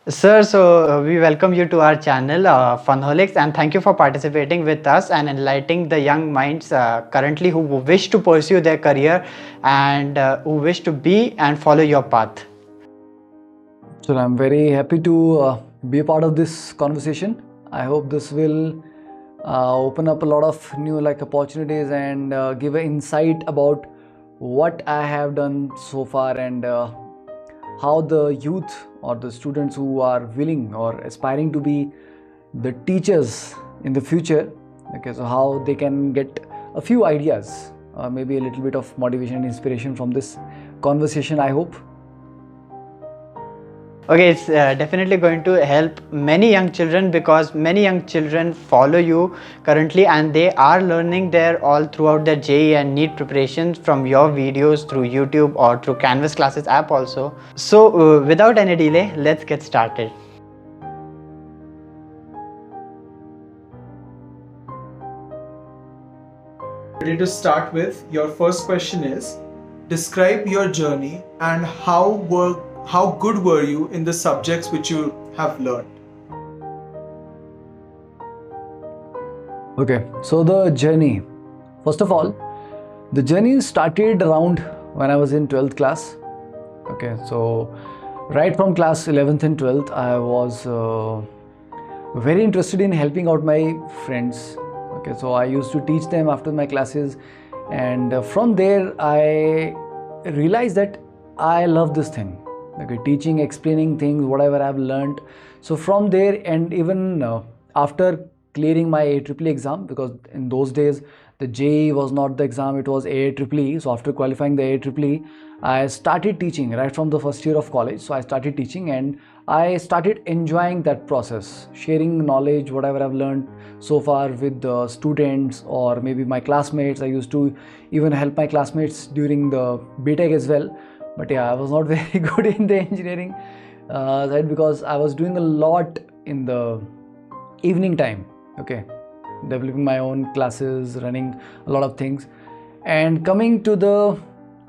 Sir, we welcome you to our channel, Funholics, and thank you for participating with us and enlightening the young minds currently who wish to pursue their career and who wish to be and follow your path. So I'm very happy to be a part of this conversation. I hope this will open up a lot of new opportunities and give an insight about what I have done so far and how the youth or the students who are willing or aspiring to be the teachers in the future, okay, so how they can get a few ideas, maybe a little bit of motivation and inspiration from this conversation, I hope. Okay, it's definitely going to help many young children because many young children follow you currently and they are learning there all throughout their JEE and NEET preparations from your videos through YouTube or through Canvas Classes app also. So, without any delay, let's get started. Ready to start with, your first question is, describe your journey and how good were you in the subjects which you have learned? Okay, so the journey. First of all, the journey started around when I was in 12th class. Okay, so right from class 11th and 12th, I was very interested in helping out my friends. Okay, so I used to teach them after my classes, and from there, I realized that I love this thing. Okay, teaching, explaining things, whatever I've learned. So from there, and even after clearing my AEEE exam, because in those days the JEE was not the exam, it was AEEE. So after qualifying the AEEE, I started teaching right from the first year of college. So I started teaching and I started enjoying that process, sharing knowledge, whatever I've learned so far with the students or maybe my classmates. I used to even help my classmates during the BTech as well. But yeah, I was not very good in the engineering side because I was doing a lot in the evening time. Okay, developing my own classes, running a lot of things. And coming to the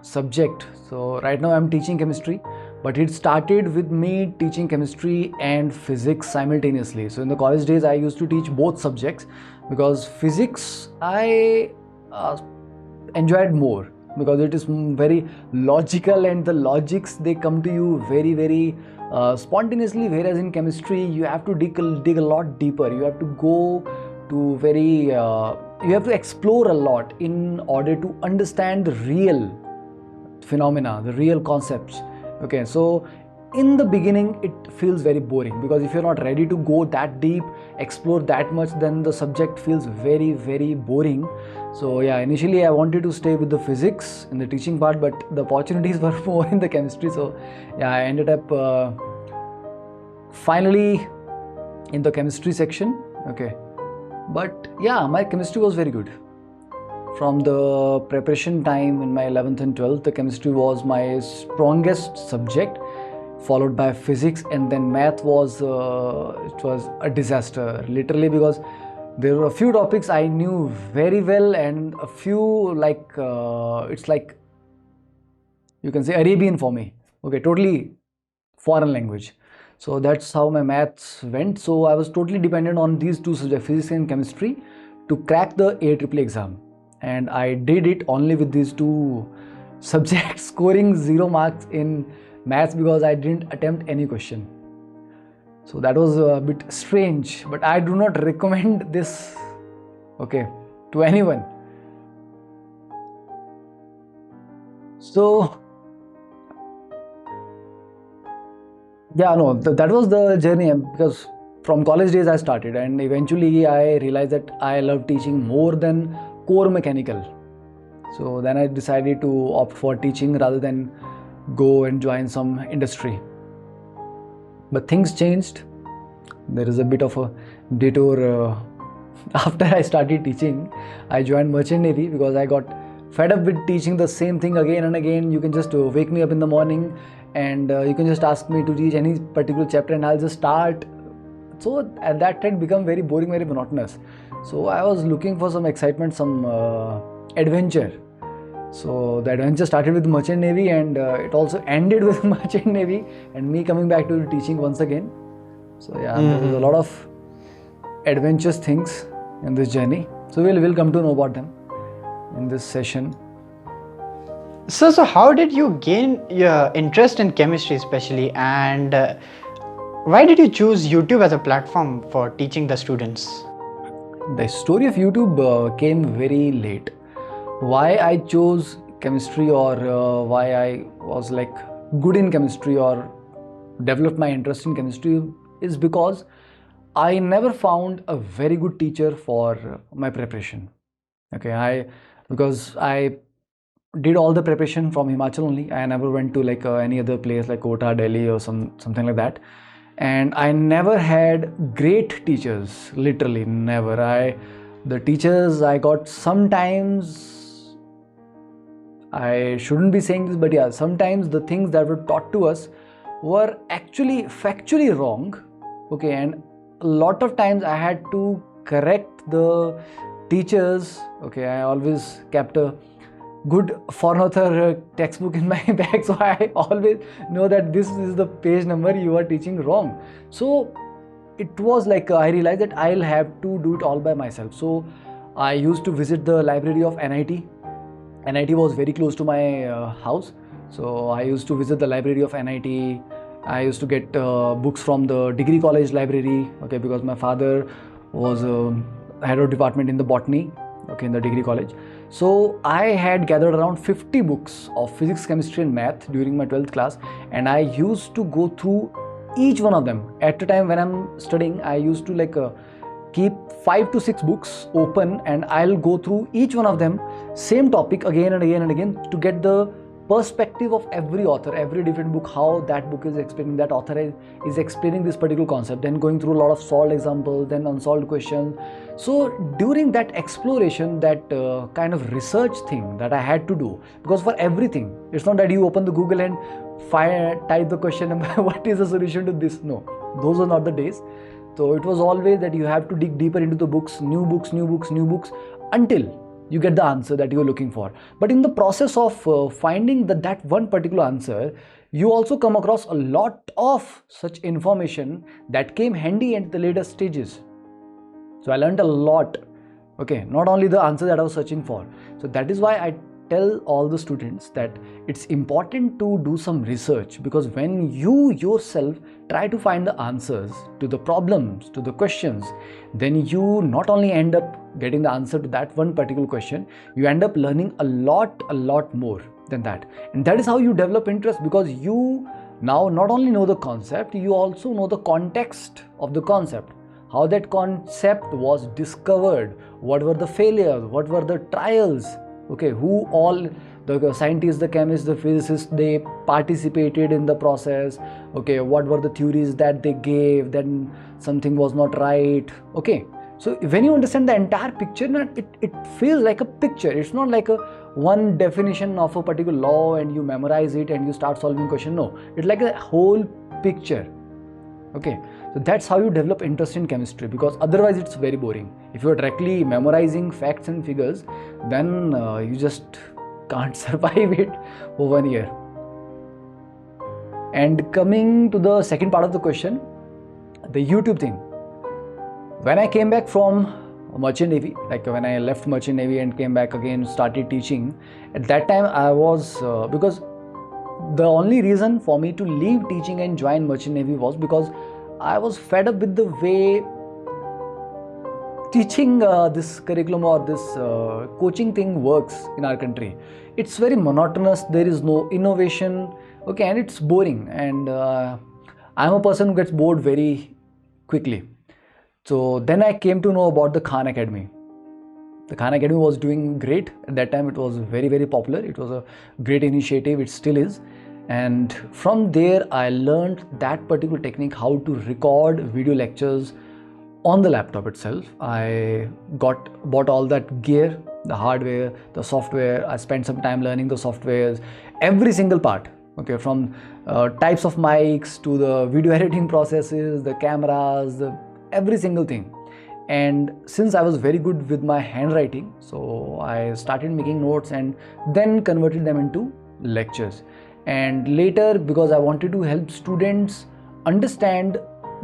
subject, so right now I'm teaching chemistry, but it started with me teaching chemistry and physics simultaneously. So in the college days, I used to teach both subjects because physics I enjoyed more because it is very logical and the logics they come to you very spontaneously, whereas in chemistry you have to dig a lot deeper. You have to go to you have to explore a lot in order to understand the real phenomena, the real concepts. Okay, so in the beginning it feels very boring because if you're not ready to go that deep, explore that much, then the subject feels very boring. So yeah, initially I wanted to stay with the physics in the teaching part, but the opportunities were more in the chemistry. So yeah, I ended up finally in the chemistry section. Okay, but yeah, my chemistry was very good. From the preparation time in my 11th and 12th, the chemistry was my strongest subject, followed by physics, and then math was it was a disaster literally because there were a few topics I knew very well and a few it's like you can say Arabian for me. Okay, totally foreign language. So that's how my maths went. So I was totally dependent on these two subjects, physics and chemistry, to crack the AEEE exam. And I did it only with these two subjects, scoring 0 marks in maths because I didn't attempt any question. So that was a bit strange, but I do not recommend this, okay, to anyone. So yeah, no, that was the journey because from college days I started and eventually I realized that I love teaching more than core mechanical. So then I decided to opt for teaching rather than go and join some industry. But things changed. There is a bit of a detour. After I started teaching, I joined Merchant Navy because I got fed up with teaching the same thing again and again. You can just wake me up in the morning and you can just ask me to teach any particular chapter and I'll just start. So at that time, it became very boring, very monotonous. So I was looking for some excitement, some adventure. So the adventure started with Merchant Navy and it also ended with Merchant Navy and me coming back to teaching once again. So yeah, there was a lot of adventurous things in this journey. So we'll come to know about them in this session. So how did you gain your interest in chemistry especially, and why did you choose YouTube as a platform for teaching the students? The story of YouTube came very late. Why I chose chemistry, or why I was like good in chemistry or developed my interest in chemistry, is because I never found a very good teacher for my preparation. Okay, because I did all the preparation from Himachal only. I never went to like any other place like Kota, Delhi or something like that. And I never had great teachers, literally never. The teachers I got, sometimes, I shouldn't be saying this, but yeah, sometimes the things that were taught to us were actually factually wrong. Okay, and a lot of times I had to correct the teachers. Okay, I always kept a good foreign author textbook in my bag, so I always know that this is the page number you are teaching wrong. So it was like I realized that I'll have to do it all by myself. So I used to visit the library of NIT. NIT was very close to my house, so I used to visit the library of NIT. I used to get books from the degree college library, okay, because my father was head of department in the botany, okay, in the degree college. So I had gathered around 50 books of physics, chemistry and math during my 12th class, and I used to go through each one of them. At the time when I'm studying, I used to like keep 5 to 6 books open, and I'll go through each one of them, same topic again and again and again, to get the perspective of every author, every different book, how that book is explaining, that author is explaining this particular concept, then going through a lot of solved examples, then unsolved questions. So during that exploration, that kind of research thing that I had to do, because for everything, it's not that you open the Google and type the question number, what is the solution to this? No, those are not the days. So it was always that you have to dig deeper into the books, new books, until you get the answer that you're looking for. But in the process of finding that one particular answer, you also come across a lot of such information that came handy at the later stages. So I learned a lot, okay, not only the answer that I was searching for. So that is why I tell all the students that it's important to do some research, because when you yourself try to find the answers to the problems, to the questions, then you not only end up getting the answer to that one particular question, you end up learning a lot more than that. And that is how you develop interest, because you now not only know the concept, you also know the context of the concept, how that concept was discovered, what were the failures, what were the trials, okay, who all the scientists, the chemists, the physicists, they participated in the process, okay, what were the theories that they gave, then something was not right, okay. So when you understand the entire picture, it feels like a picture. It's not like a one definition of a particular law and you memorize it and you start solving question. No, it's like a whole picture, okay. So that's how you develop interest in chemistry, because otherwise it's very boring. If you're directly memorizing facts and figures, then you just can't survive it for 1 year. And coming to the second part of the question, the YouTube thing. When I came back from Merchant Navy, like when I left Merchant Navy and came back again, started teaching, at that time I was, because the only reason for me to leave teaching and join Merchant Navy was because I was fed up with the way teaching this curriculum or this coaching thing works in our country. It's very monotonous, there is no innovation, okay, and it's boring, and I'm a person who gets bored very quickly. So then I came to know about the Khan Academy. The Khan Academy was doing great. At that time it was very popular. It was a great initiative, it still is. And from there I learned that particular technique, how to record video lectures on the laptop itself. I bought all that gear, the hardware, the software. I spent some time learning the softwares, every single part, okay, from types of mics to the video editing processes, the cameras, every single thing. And since I was very good with my handwriting, so I started making notes and then converted them into lectures. And later, because I wanted to help students understand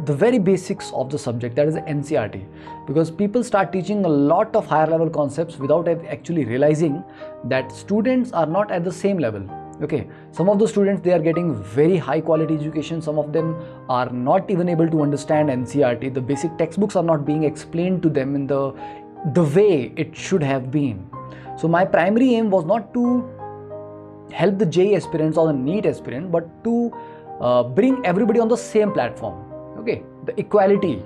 the very basics of the subject, that is NCERT, because people start teaching a lot of higher level concepts without actually realizing that students are not at the same level. Okay, some of the students, they are getting very high quality education, some of them are not even able to understand NCERT. The basic textbooks are not being explained to them in the way it should have been. So my primary aim was not to help the JEE aspirants or the NEET aspirant, but to bring everybody on the same platform. Okay, the equality,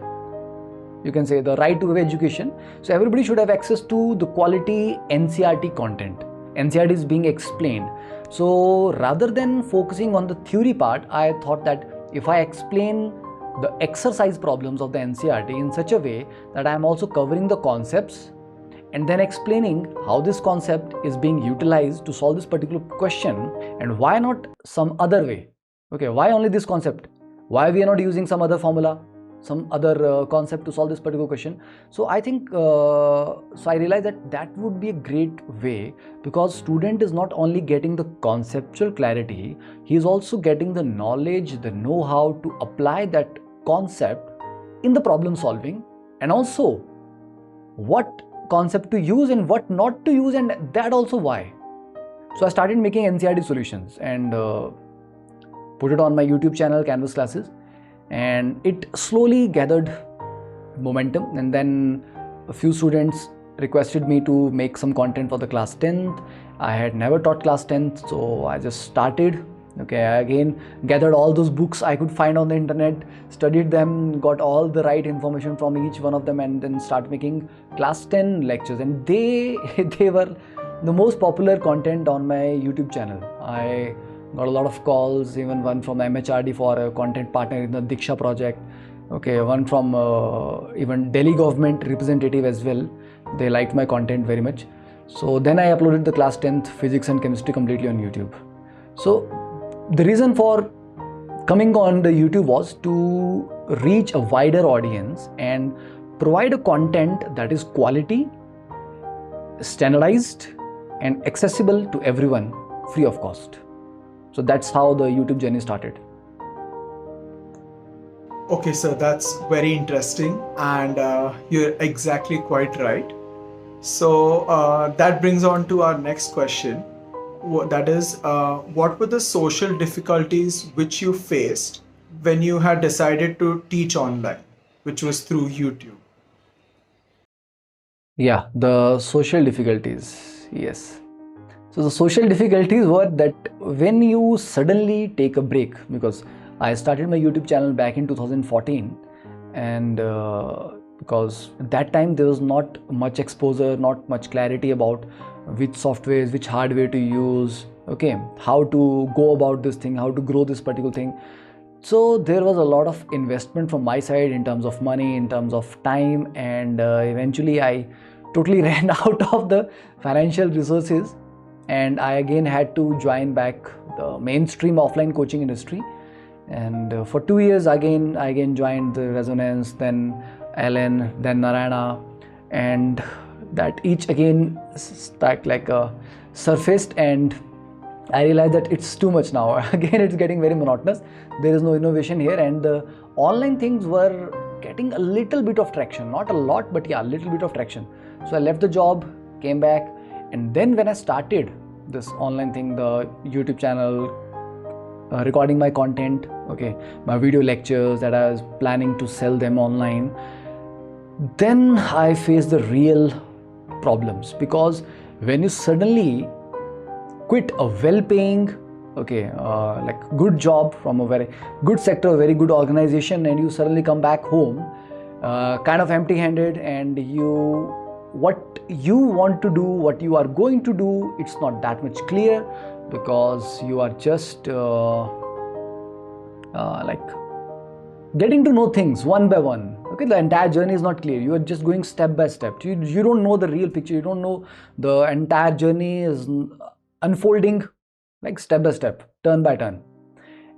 you can say, the right to education. So everybody should have access to the quality NCERT content. NCERT is being explained. So rather than focusing on the theory part, I thought that if I explain the exercise problems of the NCERT in such a way that I am also covering the concepts and then explaining how this concept is being utilized to solve this particular question, and why not some other way. Okay, why only this concept? Why we are not using some other formula, some other concept to solve this particular question? So I think, so I realized that that would be a great way, because student is not only getting the conceptual clarity, he is also getting the knowledge, the know-how to apply that concept in the problem solving, and also what concept to use and what not to use, and that also why. So I started making NCERT solutions and put it on my YouTube channel, Canvas Classes, and it slowly gathered momentum. And then a few students requested me to make some content for the class 10th. I had never taught class 10th, so I just started. Okay, I again gathered all those books I could find on the internet, studied them, got all the right information from each one of them, and then start making class 10 lectures. And they were the most popular content on my YouTube channel. I got a lot of calls, even one from MHRD for a content partner in the Diksha project. Okay, one from even Delhi government representative as well. They liked my content very much. So then I uploaded the class 10th physics and chemistry completely on YouTube. So the reason for coming on the YouTube was to reach a wider audience and provide a content that is quality, standardized, and accessible to everyone free of cost. So that's how the YouTube journey started. Okay, sir, that's very interesting, and you're exactly quite right. So that brings on to our next question. That is, what were the social difficulties which you faced when you had decided to teach online, which was through YouTube? Yeah, the social difficulties. Yes. So the social difficulties were that when you suddenly take a break, because I started my YouTube channel back in 2014, and because at that time there was not much exposure, not much clarity about which softwares, which hardware to use, okay, how to go about this thing, how to grow this particular thing. So there was a lot of investment from my side in terms of money, in terms of time, and eventually I totally ran out of the financial resources, and I again had to join back the mainstream offline coaching industry. And for 2 years I again joined the Resonance, then Ellen, then Narayana, and that each again surfaced, and I realized that it's too much now. Again, it's getting very monotonous. There is no innovation here, and the online things were getting a little bit of traction, not a lot, but yeah, a little bit of traction. So I left the job, came back, and then when I started this online thing, the YouTube channel, recording my content, okay, my video lectures that I was planning to sell them online, then I faced the real problems. Because when you suddenly quit a well-paying, okay, like good job from a very good sector, a very good organization, and you suddenly come back home kind of empty-handed, and what you want to do, what you are going to do, it's not that much clear, because you are just like getting to know things one by one. Okay, the entire journey is not clear. You are just going step by step. You don't know the real picture. You don't know the entire journey is unfolding like step by step, turn by turn.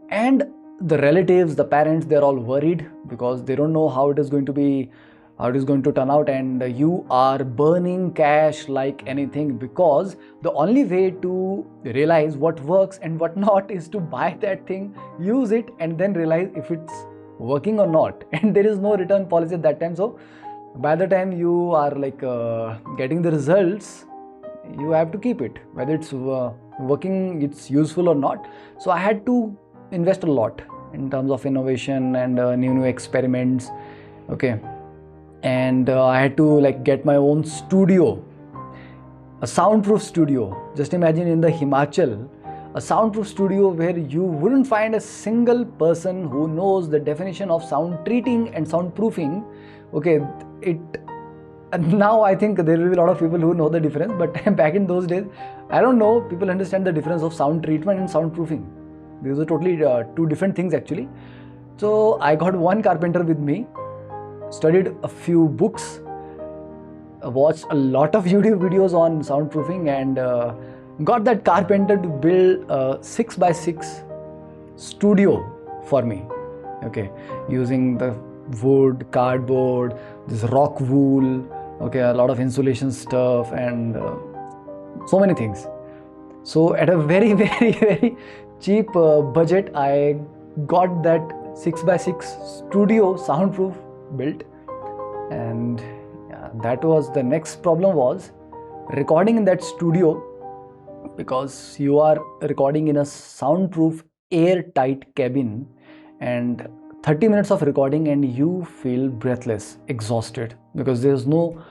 And the relatives, the parents, they're all worried because they don't know how it is going to be, how it is going to turn out, and you are burning cash like anything, because the only way to realize what works and what not is to buy that thing, use it, and then realize if it's working or not, and there is no return policy at that time. So by the time you are like getting the results, you have to keep it, whether it's working, it's useful or not. So I had to invest a lot in terms of innovation and new experiments. Okay, and I had to like get my own studio, a soundproof studio. Just imagine in the Himachal, a soundproof studio where you wouldn't find a single person who knows the definition of sound treating and soundproofing. Okay, and now I think there will be a lot of people who know the difference, but back in those days, I don't know people understand the difference of sound treatment and soundproofing. These are totally two different things actually. So I got one carpenter with me, studied a few books, watched a lot of YouTube videos on soundproofing, and got that carpenter to build a 6x6 studio for me. Okay, using the wood, cardboard, this rock wool, okay, a lot of insulation stuff, and so many things. So at a very very cheap budget, I got that 6x6 studio soundproof built. And yeah, that was the next problem, was recording in that studio, because you are recording in a soundproof airtight cabin, and 30 minutes of recording and you feel breathless, exhausted, because there's no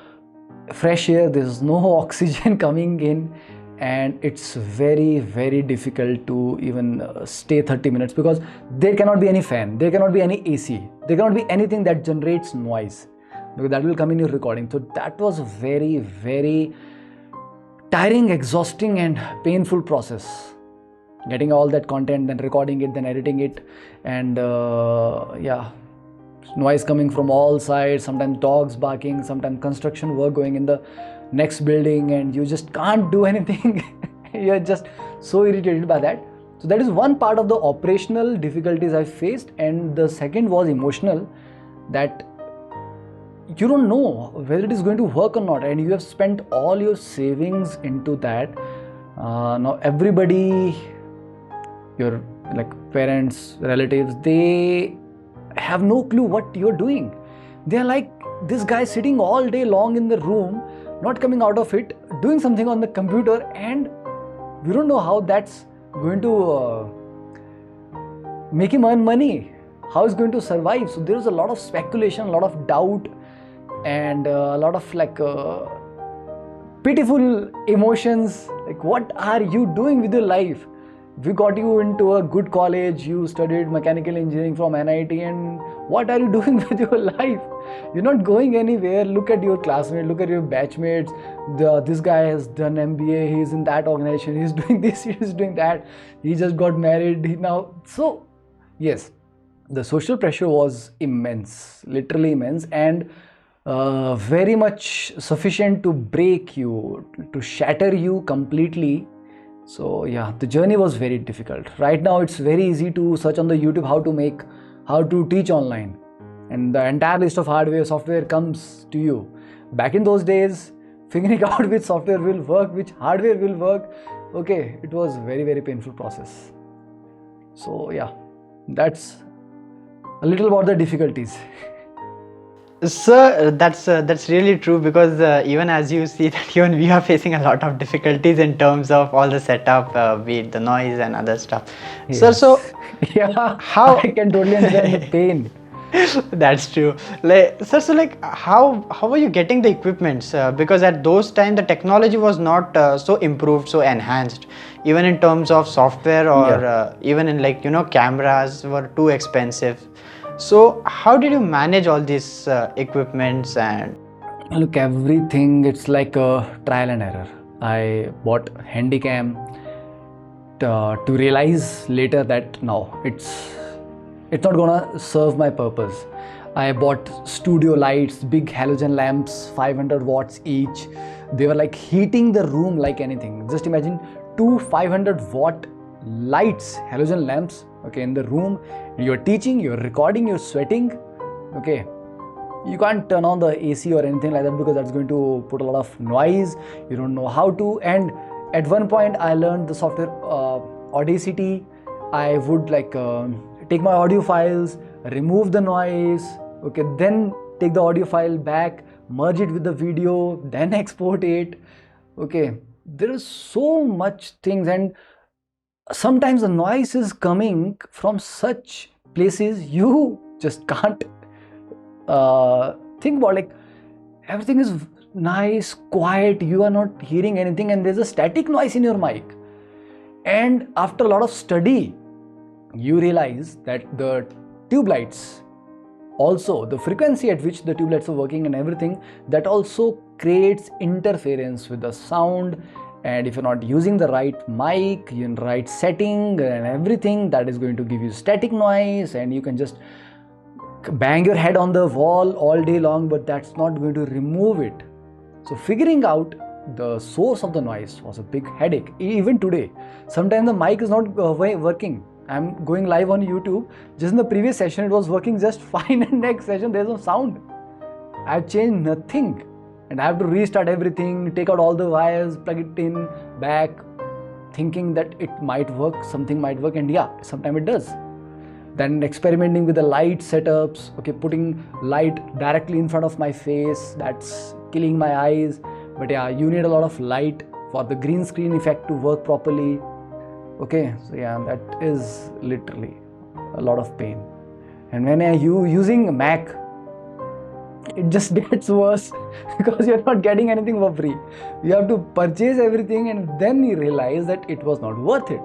fresh air, there's no oxygen coming in, and it's very very difficult to even stay 30 minutes, because there cannot be any fan, there cannot be any AC, there cannot be anything that generates noise, because that will come in your recording. So that was a very very tiring, exhausting and painful process, getting all that content, then recording it, then editing it, and yeah, noise coming from all sides, sometimes dogs barking, sometimes construction work going in the next building, and you just can't do anything. You're just so irritated by that. So that is one part of the operational difficulties I faced. And the second was emotional, that you don't know whether it is going to work or not, and you have spent all your savings into that. Now everybody, your like parents, relatives, they have no clue what you're doing. They're like, this guy sitting all day long in the room, not coming out of it, doing something on the computer, and we don't know how that's going to make him earn money, how he's going to survive. So there's a lot of speculation, a lot of doubt, and a lot of like pitiful emotions, like what are you doing with your life? We got you into a good college, you studied mechanical engineering from NIT, and what are you doing with your life? You're not going anywhere. Look at your classmates, look at your batchmates. This guy has done MBA, he's in that organization, he's doing this, he's doing that, he just got married now. So yes, the social pressure was immense, literally immense, and very much sufficient to break you, to shatter you completely. So yeah, the journey was very difficult. Right now it's very easy to search on the YouTube how to teach online, and the entire list of hardware, software comes to you. Back in those days, figuring out which software will work, which hardware will work, okay, it was very very painful process. So yeah, that's a little about the difficulties. Sir, that's really true, because even as you see that even we are facing a lot of difficulties in terms of all the setup, be it the noise and other stuff. Yes. Sir, so Yeah, how I can totally understand the pain. that's true. Like, sir, so like how are you getting the equipments? Because at those times the technology was not so improved, so enhanced, even in terms of software, or even in like cameras were too expensive. So how did you manage all these equipments? And Look, everything, it's like a trial and error. I bought Handycam to realize later that no, it's not gonna serve my purpose. I bought studio lights, big halogen lamps, 500 watts each. They were like heating the room like anything. Just imagine two 500-watt lights, halogen lamps, okay, in the room. You're teaching, you're recording, you're sweating, okay. You can't turn on the AC or anything like that, because that's going to put a lot of noise. You don't know how to. And at one point I learned the software Audacity. I would like take my audio files, remove the noise, okay, then take the audio file back, merge it with the video, then export it. Okay, there is so much things, and sometimes the noise is coming from such places you just can't think about. Like, everything is nice, quiet, you are not hearing anything, and there's a static noise in your mic. And after a lot of study, you realize that the tube lights, also the frequency at which the tube lights are working and everything, that also creates interference with the sound. And if you're not using the right mic, in right setting and everything, that is going to give you static noise, and you can just bang your head on the wall all day long, but that's not going to remove it. So figuring out the source of the noise was a big headache. Even today, sometimes the mic is not working. I'm going live on YouTube. Just in the previous session, it was working just fine, and next session there's no sound. I've changed nothing, and I have to restart everything, take out all the wires, plug it in back, thinking that it might work, something might work, and yeah, sometimes it does. Then experimenting with the light setups, okay, putting light directly in front of my face, that's killing my eyes. But yeah, you need a lot of light for the green screen effect to work properly. Okay, so yeah, that is literally a lot of pain. And when you using Mac, it just gets worse because you're not getting anything for free. You have to purchase everything, and then you realize that it was not worth it.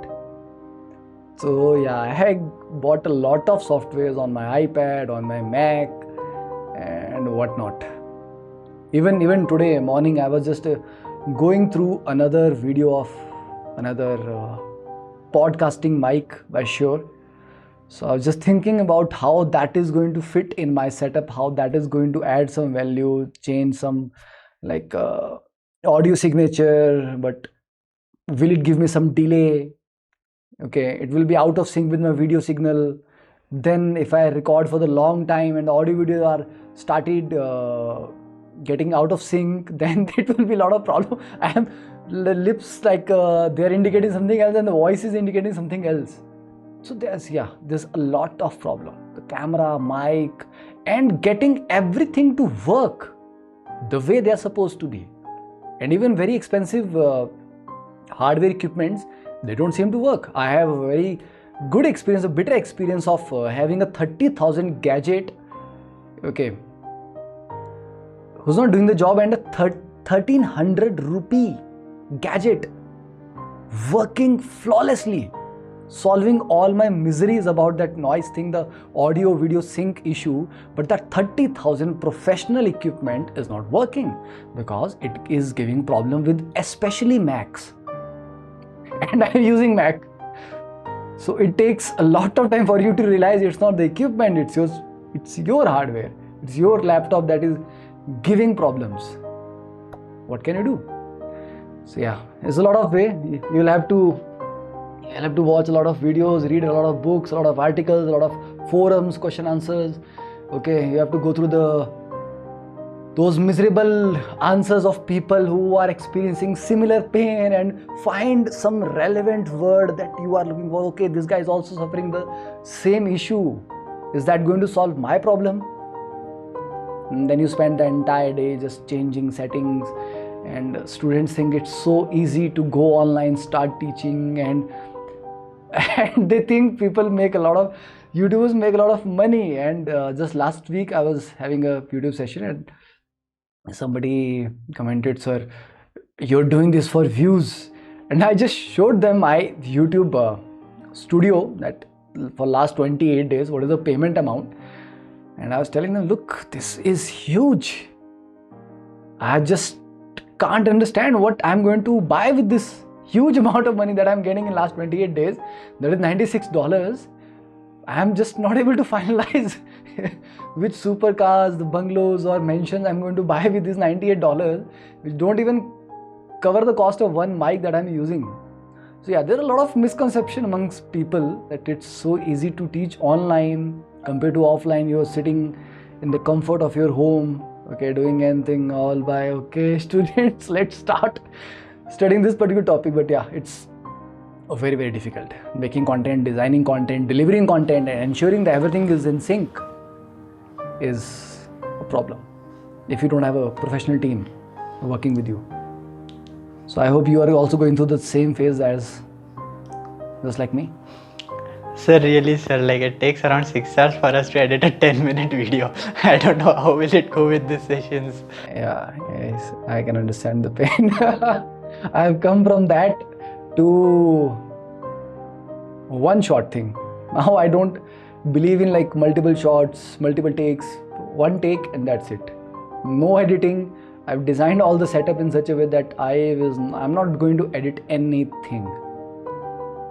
So yeah, I bought a lot of softwares on my iPad, on my Mac, and whatnot. Even today morning, I was just going through another video of another podcasting mic by Shure. So I was just thinking about how that is going to fit in my setup, how that is going to add some value, change some like audio signature, but will it give me some delay? Okay, it will be out of sync with my video signal. Then if I record for the long time and the audio videos are started getting out of sync, then it will be a lot of problem. I have the lips like they're indicating something else and the voice is indicating something else. So there's a lot of problem. The camera, mic, and getting everything to work the way they are supposed to be. And even very expensive hardware equipments, they don't seem to work. I have a very good experience, a bitter experience of having a 30,000 gadget, okay, who's not doing the job, and a 1300 rupee gadget working flawlessly, solving all my miseries about that noise thing, the audio video sync issue. But that 30,000 professional equipment is not working because it is giving problem with especially Macs. And I'm using Mac. So it takes a lot of time for you to realize it's not the equipment, it's your hardware, it's your laptop that is giving problems. What can you do? So yeah, there's a lot of way. You'll have to watch a lot of videos, read a lot of books, a lot of articles, a lot of forums, question answers. Okay, you have to go through those miserable answers of people who are experiencing similar pain and find some relevant word that you are looking for. Okay, this guy is also suffering the same issue. Is that going to solve my problem? And then you spend the entire day just changing settings, and students think it's so easy to go online, start teaching, and they think YouTubers make a lot of money. And just last week I was having a YouTube session and somebody commented, "Sir, you're doing this for views." And I just showed them my YouTube studio that for last 28 days, what is the payment amount. And I was telling them, look, this is huge. I just can't understand what I'm going to buy with this huge amount of money that I'm getting in last 28 days. That is $96. I'm just not able to finalize which supercars, the bungalows or mansions I'm going to buy with this $98, which don't even cover the cost of one mic that I'm using. So yeah, there are a lot of misconception amongst people that it's so easy to teach online compared to offline. You're sitting in the comfort of your home, okay, doing anything all by, okay, students, let's start studying this particular topic. But yeah, it's very, very difficult. Making content, designing content, delivering content, and ensuring that everything is in sync is a problem if you don't have a professional team working with you. So I hope you are also going through the same phase as just like me. Sir, really, sir, like it takes around 6 hours for us to edit a 10-minute video. I don't know how will it go with these sessions. Yeah, yes, I can understand the pain. I have come from that to one shot thing. Now I don't believe in like multiple shots, multiple takes, one take and that's it. No editing. I've designed all the setup in such a way that I'm not going to edit anything.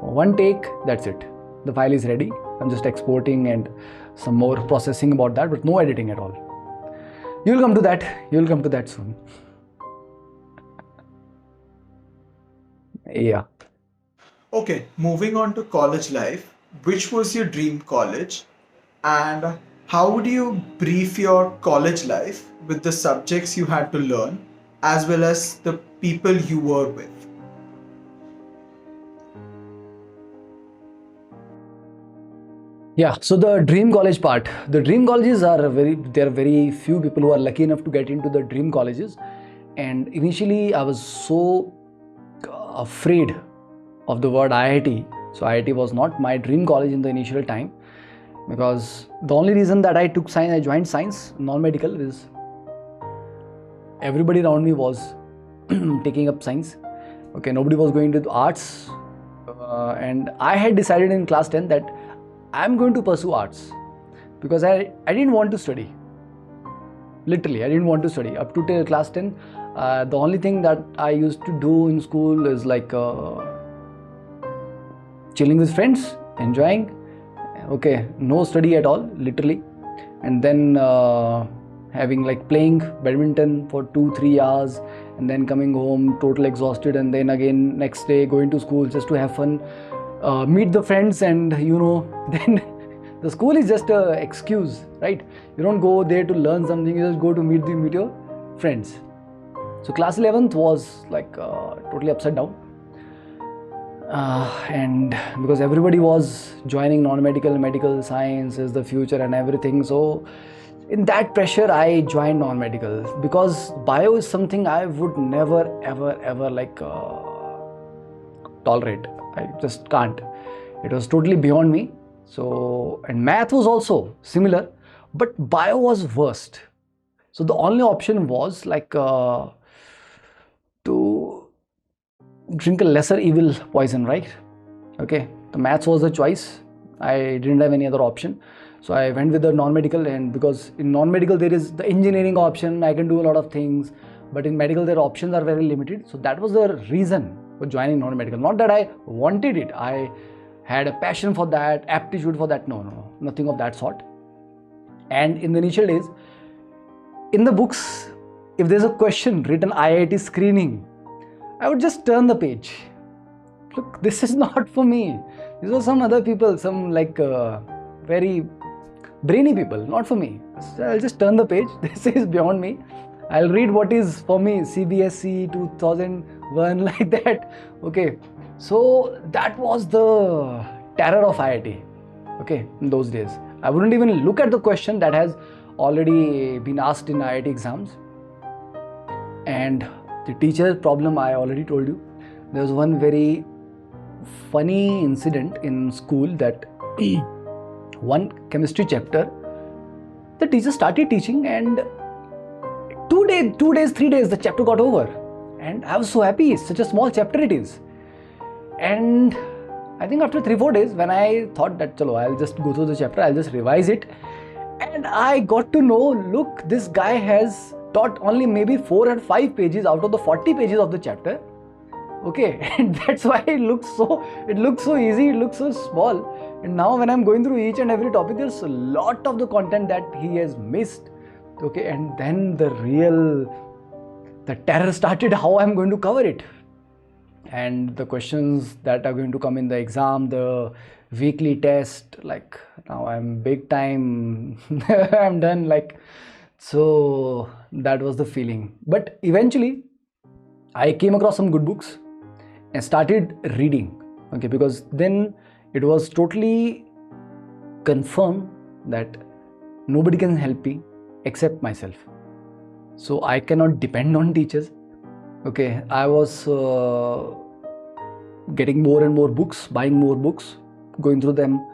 One take, that's it. The file is ready. I'm just exporting and some more processing about that, but no editing at all. You'll come to that. You'll come to that soon. Yeah. Okay, moving on to college life. Which was your dream college? And how would you brief your college life with the subjects you had to learn as well as the people you were with? Yeah, so the dream college part. The dream colleges there are very few people who are lucky enough to get into the dream colleges. And initially I was so afraid of the word IIT. So IIT was not my dream college in the initial time, because the only reason that I took science, I joined science, non-medical, is everybody around me was taking up science. Okay, nobody was going to arts. And I had decided in class 10 that I'm going to pursue arts because I didn't want to study. Literally, I didn't want to study. Up to till class 10, the only thing that I used to do in school is like chilling with friends, enjoying. Okay, no study at all, literally. And then having like playing badminton for 2-3 hours and then coming home total exhausted, and then again next day going to school just to have fun. Meet the friends, and then the school is just an excuse, right? You don't go there to learn something, you just go to meet your friends. So class 11th was like totally upside down, and because everybody was joining non-medical, medical science is the future and everything, so in that pressure I joined non-medical because bio is something I would never ever like tolerate. I just can't. It was totally beyond me. So, and math was also similar, but bio was worst. So the only option was like to drink a lesser evil poison, right? Okay, the maths was the choice. I didn't have any other option. So I went with the non-medical, and because in non-medical there is the engineering option, I can do a lot of things, but in medical their options are very limited. So that was the reason for joining non-medical. Not that I wanted it, I had a passion for that, aptitude for that. No, nothing of that sort. And in the initial days, in the books, if there's a question written IIT screening, I would just turn the page. Look, this is not for me. These were some other people, some like very brainy people, not for me. So I'll just turn the page. This is beyond me. I'll read what is for me, CBSE 2001, like that. Okay, so that was the terror of IIT. Okay, in those days, I wouldn't even look at the question that has already been asked in IIT exams. And the teacher problem, I already told you. There was one very funny incident in school that one chemistry chapter, the teacher started teaching, and 2 days, 3 days, the chapter got over. And I was so happy, such a small chapter it is. And I think after 3-4 days, when I thought that, chalo, I'll just go through the chapter, I'll just revise it. And I got to know, look, this guy has taught only maybe 4 or 5 pages out of the 40 pages of the chapter. Okay, and that's why it looks so easy, it looks so small. And now when I'm going through each and every topic, there's a lot of the content that he has missed. Okay, and then the terror started, how I'm going to cover it. And the questions that are going to come in the exam, the weekly test, like now I'm big time, I'm done, like, so that was the feeling. But eventually I came across some good books and started reading. Okay, because then it was totally confirmed that nobody can help me except myself. So I cannot depend on teachers. Okay, I was getting more and more books, buying more books, going through them,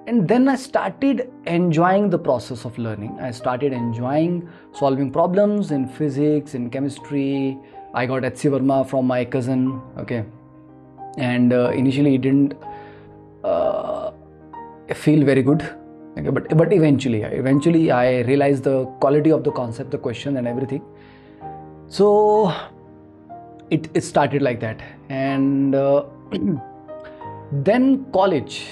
and then I started enjoying the process of learning. I started enjoying solving problems in physics, in chemistry. I got HC Verma from my cousin. Okay, and initially it didn't feel very good. Okay, but eventually I realized the quality of the concept, the question, and everything. So it started like that, and then college.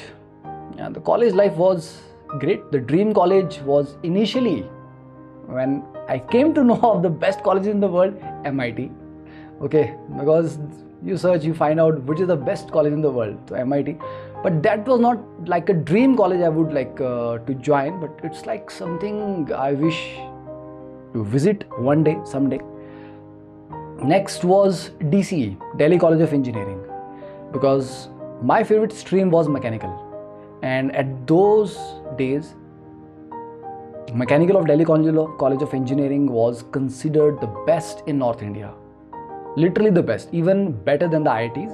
Yeah, the college life was great. The dream college was initially, when I came to know of the best college in the world, MIT. Okay, because you search, you find out which is the best college in the world, so MIT. But that was not like a dream college I would like to join, but it's like something I wish to visit one day, someday. Next was DCE, Delhi College of Engineering, because my favorite stream was mechanical. And at those days, Mechanical of Delhi College of Engineering was considered the best in North India. Literally the best, even better than the IITs,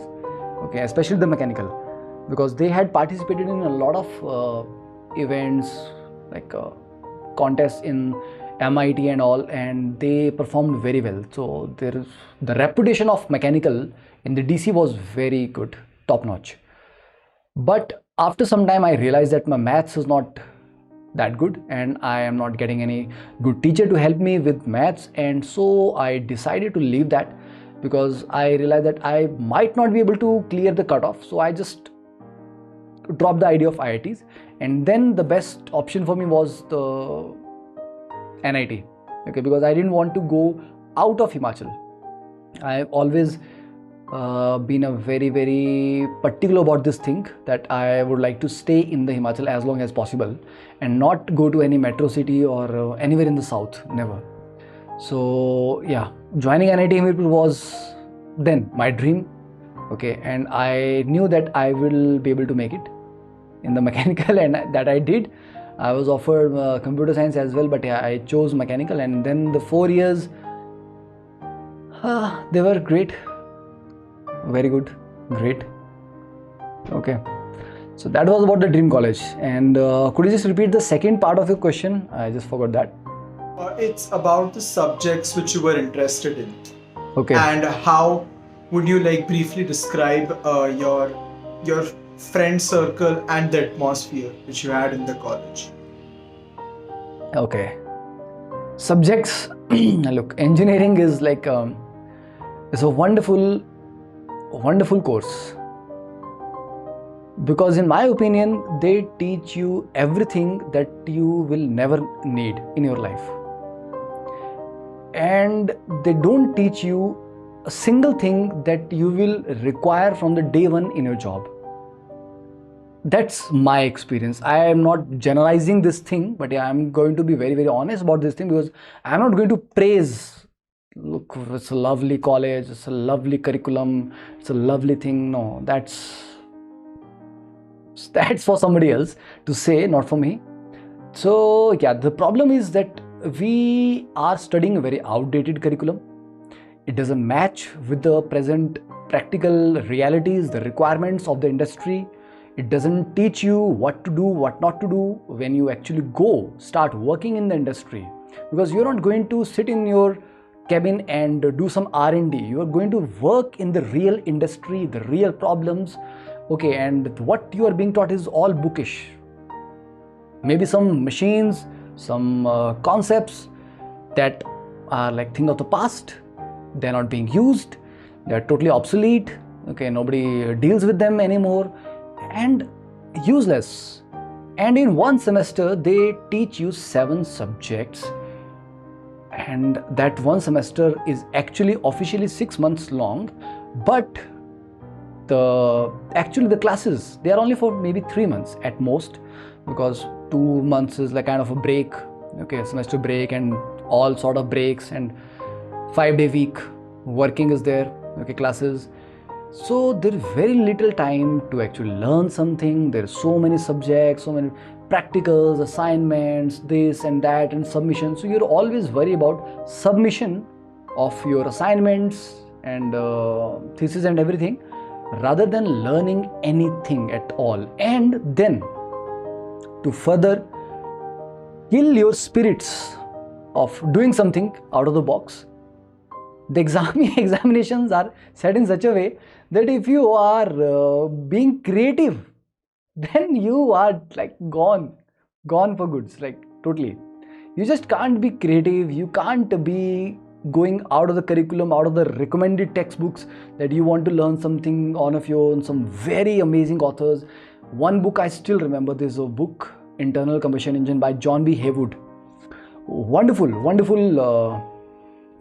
okay, especially the mechanical, because they had participated in a lot of events, like contests in MIT and all, and they performed very well. So the reputation of mechanical in the DC was very good, top notch. But after some time I realized that my maths is not that good and I am not getting any good teacher to help me with maths, and so I decided to leave that because I realized that I might not be able to clear the cutoff. So I just dropped the idea of IITs, and then the best option for me was the NIT, okay, because I didn't want to go out of Himachal. I've always been a very particular about this thing, that I would like to stay in the Himachal as long as possible and not go to any metro city or anywhere in the south, never. So yeah, joining NIT Hamirpur was then my dream, okay, and I knew that I will be able to make it in the mechanical, and that I did. I was offered computer science as well, but yeah, I chose mechanical, and then the 4 years, they were great. Very good, great. Okay, so that was about the dream college. And could you just repeat the second part of your question? I just forgot that. It's about the subjects which you were interested in. Okay. And how would you like briefly describe your friend circle and the atmosphere which you had in the college? Okay. Subjects. Look, engineering is like it's a wonderful course, because in my opinion they teach you everything that you will never need in your life, and they don't teach you a single thing that you will require from the day one in your job. That's my experience. I am not generalizing this thing, but yeah, I'm going to be very honest about this thing, because I'm not going to praise, look, it's a lovely college, it's a lovely curriculum, it's a lovely thing. No, that's for somebody else to say, not for me. So yeah, the problem is that we are studying a very outdated curriculum. It doesn't match with the present practical realities, the requirements of the industry. It doesn't teach you what to do, what not to do when you actually start working in the industry, because you're not going to sit in your cabin and do some R&D. You are going to work in the real industry, the real problems, okay, and what you are being taught is all bookish. Maybe some machines, some concepts that are like thing of the past, they're not being used, they're totally obsolete, okay, nobody deals with them anymore, and useless. And in one semester they teach you 7 subjects, and that one semester is actually officially 6 months long, but the classes, they are only for maybe 3 months at most, because 2 months is like kind of a break, okay, semester break and all sort of breaks, and 5-day week working is there, okay, classes. So there is very little time to actually learn something. There are so many subjects, so many practicals, assignments, this and that, and submission. So you're always worried about submission of your assignments and thesis and everything, rather than learning anything at all. And then to further kill your spirits of doing something out of the box, the examinations are set in such a way that if you are being creative, then you are like gone for goods, like totally. You just can't be creative. You can't be going out of the curriculum, out of the recommended textbooks, that you want to learn something on of your own, some very amazing authors. One book I still remember, there's a book, Internal Combustion Engine by John B. Haywood. Wonderful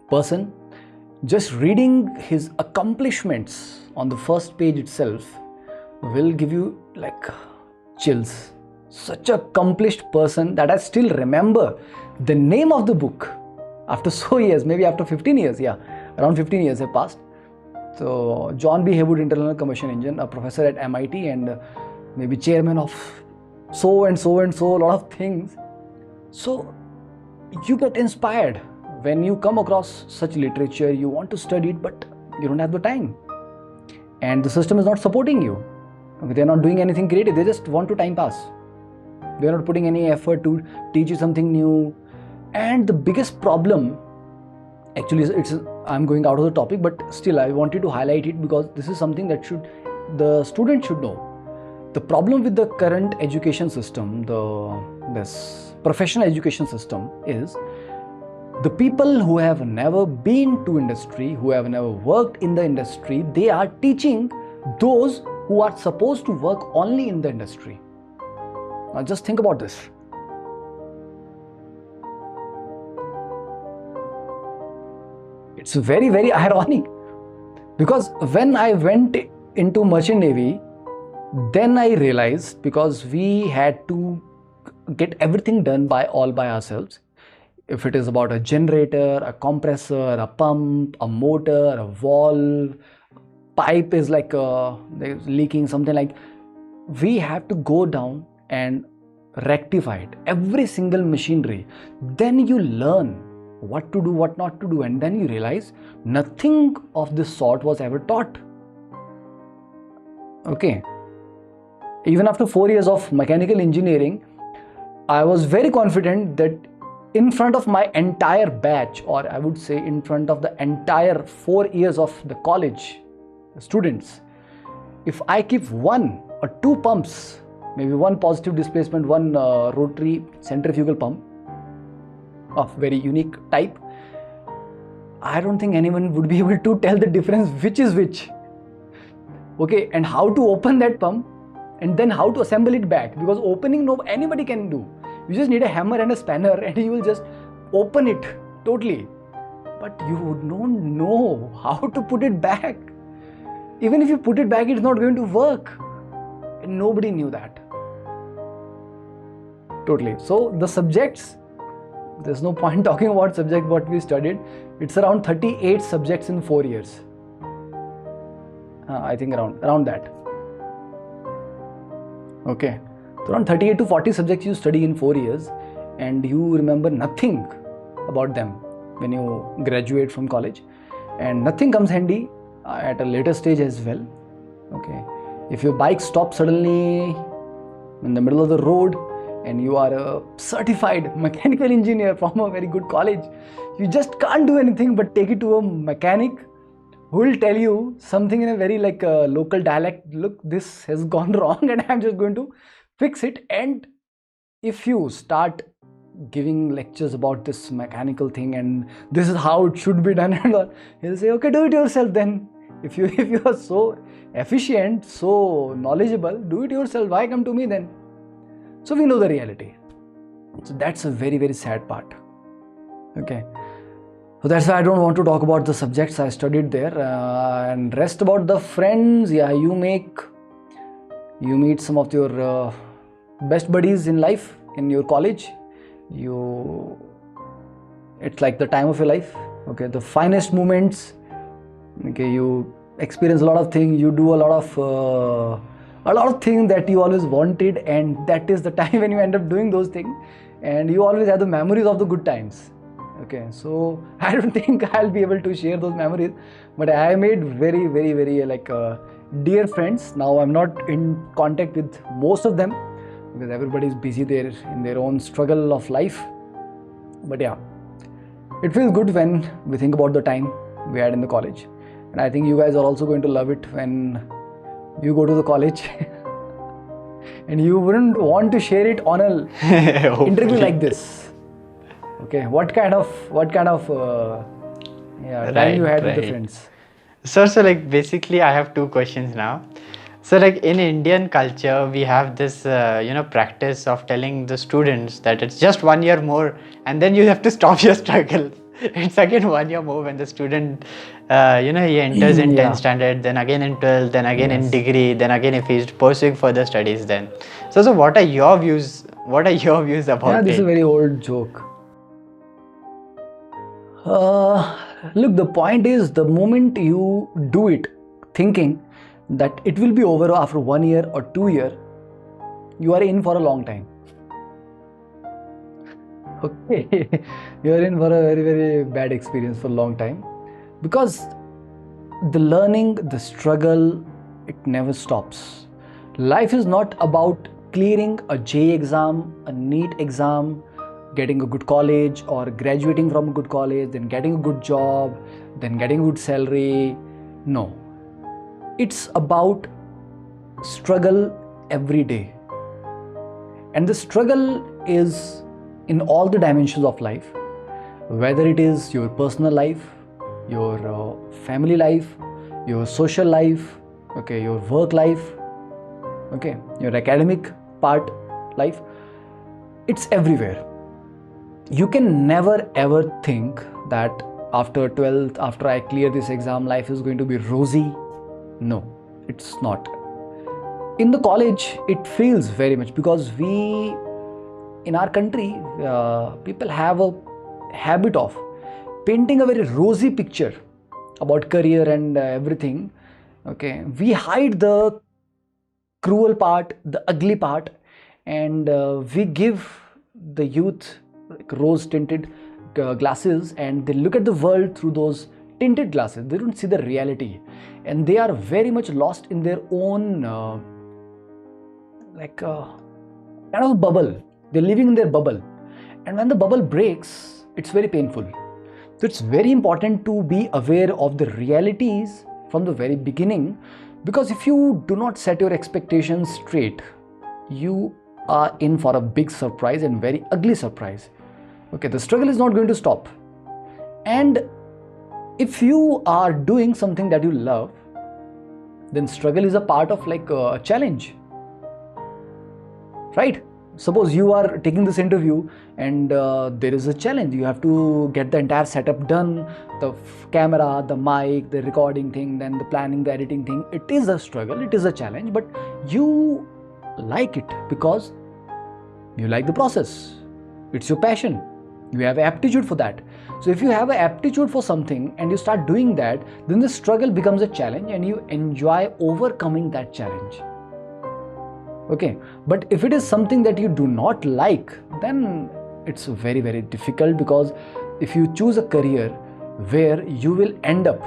person. Just reading his accomplishments on the first page itself will give you like chills. Such an accomplished person that I still remember the name of the book after so years, maybe after 15 years, around 15 years have passed. So John B. Haywood, Internal Combustion Engine, a professor at MIT and maybe chairman of so and so, a lot of things. So you get inspired when you come across such literature. You want to study it, but you don't have the time, and the system is not supporting you. Okay, they're not doing anything creative. They just want to time pass. They're not putting any effort to teach you something new. And the biggest problem, actually, I'm going out of the topic, but still I wanted to highlight it because this is something that the student should know. The problem with the current education system, this professional education system, is the people who have never been to industry, who have never worked in the industry, they are teaching those who are supposed to work only in the industry. Now just think about this. It's very, very ironic, because when I went into Merchant Navy, then I realized, because we had to get everything done all by ourselves. If it is about a generator, a compressor, a pump, a motor, a valve, pipe is like leaking, something like, we have to go down and rectify it, every single machinery. Then you learn what to do, what not to do, and then you realize nothing of this sort was ever taught. Okay. Even after 4 years of mechanical engineering, I was very confident that in front of my entire batch, or I would say in front of the entire 4 years of the college students, if I keep 1 or 2 pumps, maybe one positive displacement, one rotary centrifugal pump of very unique type, I don't think anyone would be able to tell the difference which is which. Okay, and how to open that pump, and then how to assemble it back, because opening anybody can do. You just need a hammer and a spanner and you will just open it totally. But you don't know how to put it back. Even if you put it back, it's not going to work. And nobody knew that. Totally. So the subjects, there's no point talking about subject what we studied. It's around 38 subjects in 4 years. I think around that. Okay. So around 38 to 40 subjects you study in 4 years, and you remember nothing about them when you graduate from college, and nothing comes handy at a later stage as well. Okay. If your bike stops suddenly in the middle of the road and you are a certified mechanical engineer from a very good college, you just can't do anything but take it to a mechanic who will tell you something in a very local dialect. Look, this has gone wrong and I'm just going to fix it. And if you start giving lectures about this mechanical thing and this is how it should be done and all, he'll say, okay, do it yourself then. If you are so efficient, so knowledgeable, do it yourself. Why come to me then? So we know the reality. So that's a very, very sad part. Okay. So that's why I don't want to talk about the subjects I studied there, and rest about the friends. Yeah, you meet some of your best buddies in life, in your college. It's like the time of your life. Okay, the finest moments. Okay, you experience a lot of things, you do a lot of things that you always wanted, and that is the time when you end up doing those things, and you always have the memories of the good times. Okay, so I don't think I'll be able to share those memories, but I made very, very, very dear friends. Now I'm not in contact with most of them because everybody is busy there in their own struggle of life. But yeah, it feels good when we think about the time we had in the college, and I think you guys are also going to love it when you go to the college. And you wouldn't want to share it on a interview like this. Okay, what kind of time you had with the friends? So like basically I have two questions now. So like in Indian culture, we have this, practice of telling the students that it's just 1 year more and then you have to stop your struggle. It's again 1 year more when the student, he enters in 10th standard, then again in 12th, then again in degree, then again if he's pursuing further studies then. So what are your views? What are your views about Yeah, this is it? a very old joke. Look, the point is, the moment you do it thinking that it will be over after 1 year or 2 years, you are in for a long time. Okay, you are in for a very, very bad experience for a long time, because the learning, the struggle, it never stops. Life is not about clearing a JEE exam, a NEET exam, getting a good college, or graduating from a good college, then getting a good job, then getting a good salary. No, it's about struggle every day. And the struggle is in all the dimensions of life, whether it is your personal life, your family life, your social life, okay, your work life, okay, your academic part life. It's everywhere. You can never ever think that after 12th, after I clear this exam, life is going to be rosy. No, it's not. In the college, it feels very much, because in our country, people have a habit of painting a very rosy picture about career and everything. Okay, we hide the cruel part, the ugly part, and we give the youth rose tinted glasses, and they look at the world through those tinted glasses. They don't see the reality, and they are very much lost in their own kind of a bubble. They're living in their bubble, and when the bubble breaks, it's very painful. So it's very important to be aware of the realities from the very beginning, because if you do not set your expectations straight, you are in for a big surprise, and very ugly surprise. Okay, the struggle is not going to stop. And if you are doing something that you love, then struggle is a part of a challenge, right? Suppose you are taking this interview and there is a challenge. You have to get the entire setup done, the camera, the mic, the recording thing, then the planning, the editing thing. It is a struggle, it is a challenge, but you like it because you like the process. It's your passion. You have aptitude for that. So if you have an aptitude for something and you start doing that, then the struggle becomes a challenge and you enjoy overcoming that challenge. Okay, but if it is something that you do not like, then it's very, very difficult, because if you choose a career where you will end up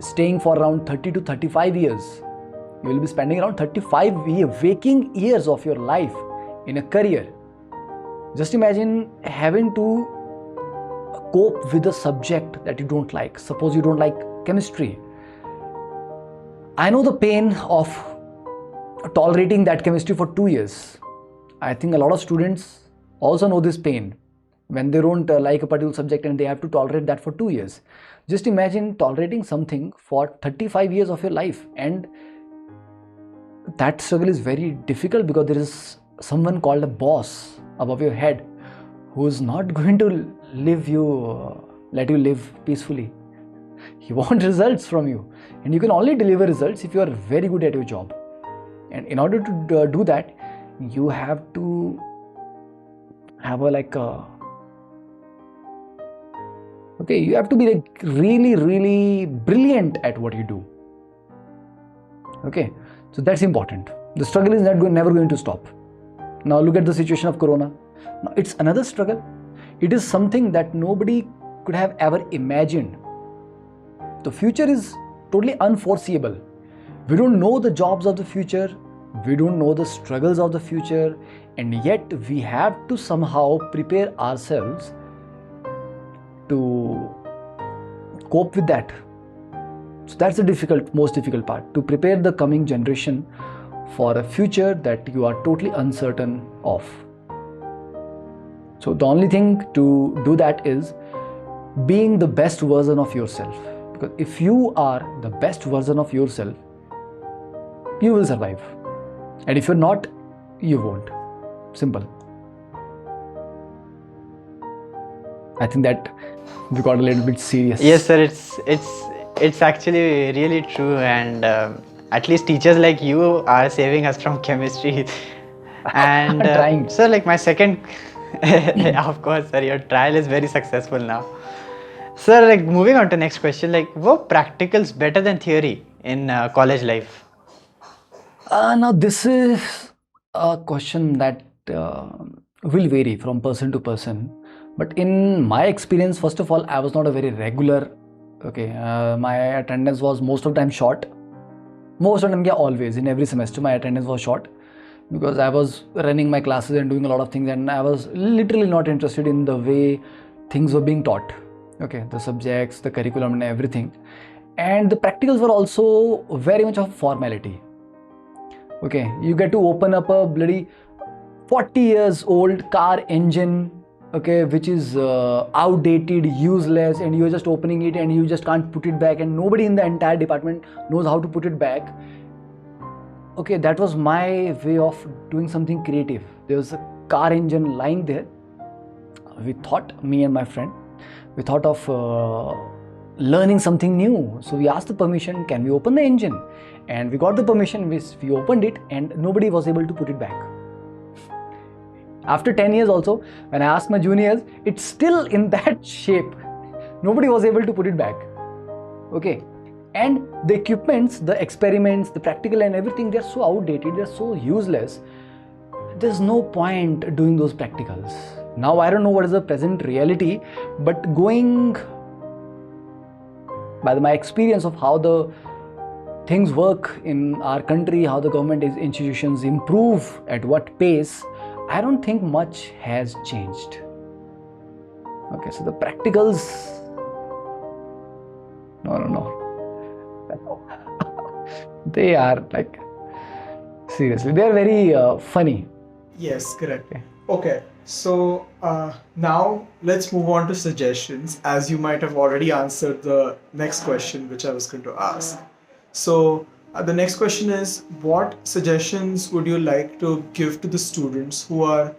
staying for around 30 to 35 years, you will be spending around 35 waking years of your life in a career. Just imagine having to cope with a subject that you don't like. Suppose you don't like chemistry. I know the pain of tolerating that chemistry for 2 years. I think a lot of students also know this pain when they don't like a particular subject and they have to tolerate that for 2 years. Just imagine tolerating something for 35 years of your life, and that struggle is very difficult, because there is someone called a boss above your head who is not going to let you live peacefully. He wants results from you, and you can only deliver results if you are very good at your job. And in order to do that, you have to have Okay, you have to be like really, really brilliant at what you do. Okay, so that's important. The struggle is never going to stop. Now look at the situation of Corona. Now it's another struggle. It is something that nobody could have ever imagined. The future is totally unforeseeable. We don't know the jobs of the future. We don't know the struggles of the future. And yet we have to somehow prepare ourselves to cope with that. So that's the most difficult part, to prepare the coming generation for a future that you are totally uncertain of. So the only thing to do that is being the best version of yourself. Because if you are the best version of yourself, you will survive. And if you're not, you won't. Simple. I think that we got a little bit serious. Yes, sir. It's actually really true, and at least teachers like you are saving us from chemistry. And Trying. sir, like my second, of course, sir, your trial is very successful now. Sir, like moving on to next question, like were practicals better than theory in college life? Now this is a question that will vary from person to person. But in my experience, first of all, I was not a very regular. Okay, my attendance was most of the time short. Most of the time, yeah, always in every semester, my attendance was short because I was running my classes and doing a lot of things, and I was literally not interested in the way things were being taught. Okay, the subjects, the curriculum, and everything. And the practicals were also very much of a formality. Okay, you get to open up a bloody 40 years old car engine, okay, which is outdated, useless, and you're just opening it and you just can't put it back, and nobody in the entire department knows how to put it back. Okay, that was my way of doing something creative. There was a car engine lying there. We thought, me and my friend, we thought of learning something new. So we asked the permission, can we open the engine? And we got the permission, we opened it, and nobody was able to put it back. After 10 years also, when I asked my juniors, it's still in that shape. Nobody was able to put it back. Okay. And the equipments, the experiments, the practical and everything, they're so outdated, they're so useless. There's no point doing those practicals. Now I don't know what is the present reality, but going by my experience of how the things work in our country, how the government institutions improve, at what pace, I don't think much has changed. Okay, so the practicals, no. They are like, seriously, they are very funny. Yes, correct. Okay, so now let's move on to suggestions, as you might have already answered the next question which I was going to ask. So the next question is, what suggestions would you like to give to the students who are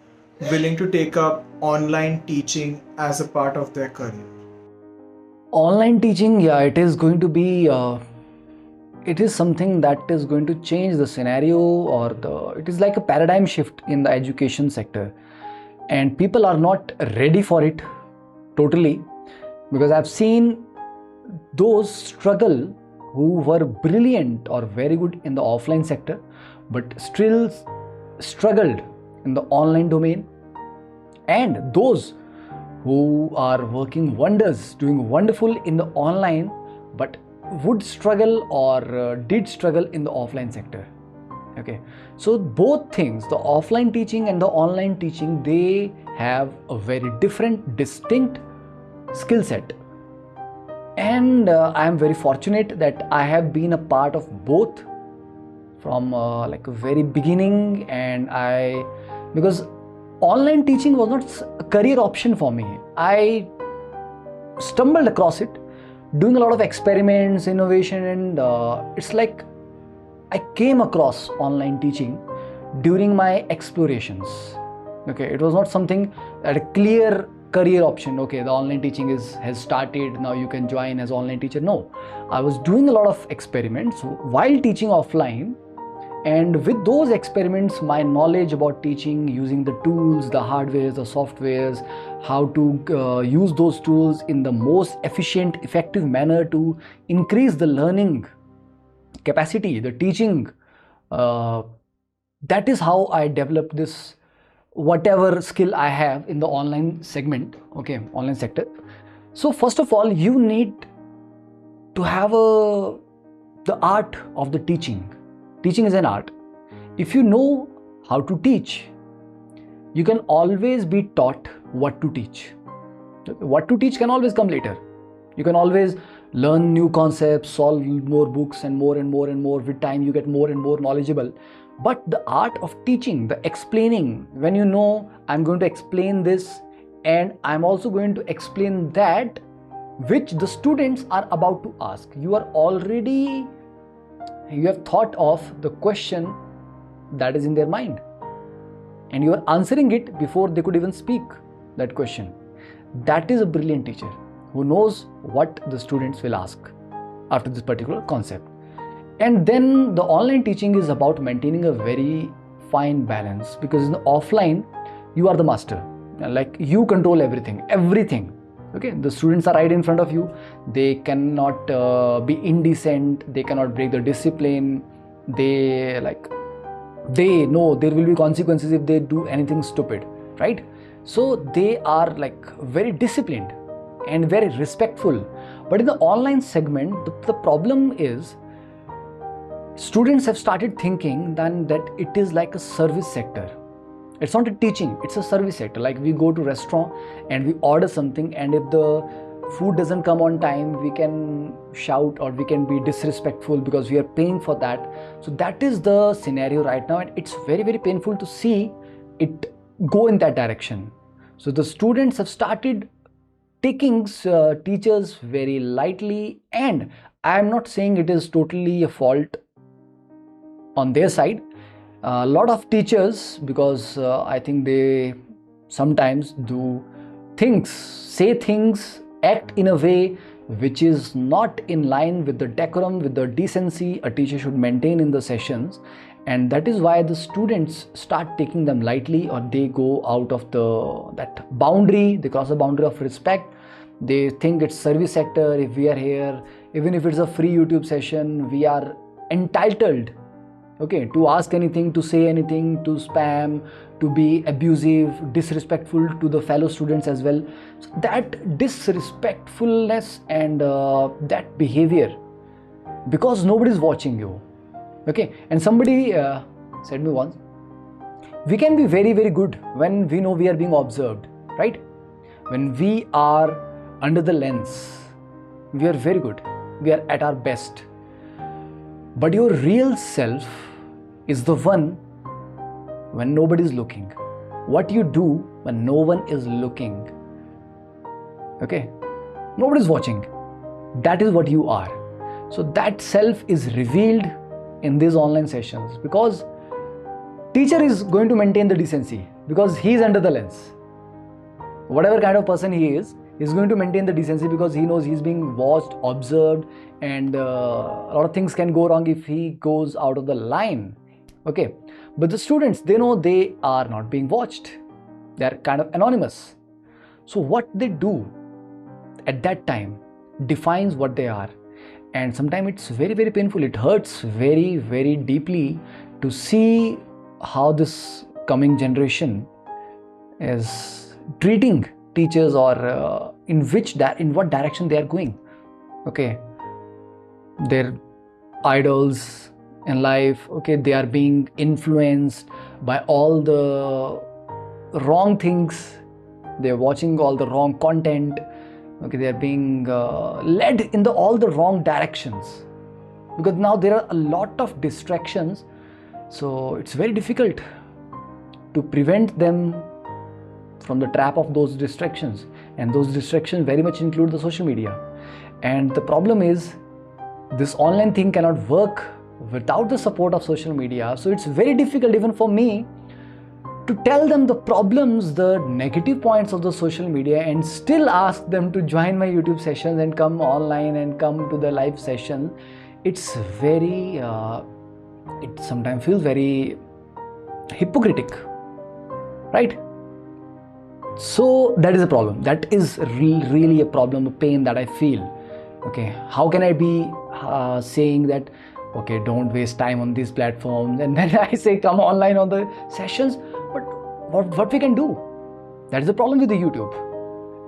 willing to take up online teaching as a part of their career? Online teaching, yeah, it is going to be it is something that is going to change the scenario, or it is like a paradigm shift in the education sector, and people are not ready for it totally, because I've seen those struggle who were brilliant or very good in the offline sector but still struggled in the online domain, and those who are working wonders, doing wonderful in the online but would struggle or did struggle in the offline sector. Okay, so both things, the offline teaching and the online teaching, they have a very different, distinct skill set, and I am very fortunate that I have been a part of both from like a very beginning. And because online teaching was not a career option for me, I stumbled across it doing a lot of experiments, innovation, and it's like I came across online teaching during my explorations. Okay, it was not something that a clear career option. Okay, the online teaching has started, now you can join as online teacher. No, I was doing a lot of experiments while teaching offline, And with those experiments, my knowledge about teaching, using the tools, the hardwares, the softwares, how to use those tools in the most efficient, effective manner to increase the learning capacity, the teaching, that is how I developed this whatever skill I have in the online segment, okay, online sector. So first of all, you need to have the art of the teaching. Teaching is an art. If you know how to teach, you can always be taught what to teach. What to teach can always come later. You can always learn new concepts, solve more books, and more and more and more. With time, you get more and more knowledgeable. But the art of teaching, the explaining, when you know I'm going to explain this and I'm also going to explain that, which the students are about to ask. You have thought of the question that is in their mind, and you are answering it before they could even speak that question. That is a brilliant teacher who knows what the students will ask after this particular concept. And then the online teaching is about maintaining a very fine balance, because in the offline, you are the master. Like, you control everything. Okay, the students are right in front of you. They cannot be indecent. They cannot break the discipline. They know there will be consequences if they do anything stupid, right? So they are like very disciplined and very respectful. But in the online segment, the problem is students have started thinking then that it is like a service sector. It's not a teaching, it's a service sector. Like, we go to restaurant and we order something, and if the food doesn't come on time, we can shout or we can be disrespectful because we are paying for that. So that is the scenario right now, and it's very, very painful to see it go in that direction. So the students have started taking teachers very lightly, and I am not saying it is totally a fault on their side. A lot of teachers, because I think they sometimes do things, say things, act in a way which is not in line with the decorum, with the decency a teacher should maintain in the sessions. And that is why the students start taking them lightly, or they go out of that boundary, they cross the boundary of respect. They think it's service sector. If we are here, even if it's a free YouTube session, we are entitled, okay, to ask anything, to say anything, to spam, to be abusive, disrespectful to the fellow students as well. So that disrespectfulness and that behavior, because nobody is watching you, okay. And somebody said me once, we can be very, very good when we know we are being observed, right? When we are under the lens, we are very good, we are at our best. But your real self is the one when nobody is looking. What you do when no one is looking, okay, nobody is watching, that is what you are. So that self is revealed in these online sessions, because teacher is going to maintain the decency because he is under the lens. Whatever kind of person he is going to maintain the decency because he knows he's being watched, observed, and a lot of things can go wrong if he goes out of the line, okay. But the students, they know they are not being watched. They are kind of anonymous. So what they do at that time defines what they are. And sometimes it's very, very painful. It hurts very, very deeply to see how this coming generation is treating teachers, or in what direction they are going, okay. Their idols in life, okay, they are being influenced by all the wrong things. They are watching all the wrong content, okay. They are being led in all the wrong directions, because now there are a lot of distractions. So it's very difficult to prevent them from the trap of those distractions, and those distractions very much include the social media. And the problem is, this online thing cannot work without the support of social media. So it's very difficult even for me to tell them the problems, the negative points of the social media, and still ask them to join my YouTube sessions and come online and come to the live session. It's very it sometimes feels very hypocritic, right? So that is a problem. That is really a problem, a pain that I feel. Okay, how can I be saying that, okay, don't waste time on these platforms, and then I say come online on the sessions, but what we can do? That is the problem with the YouTube.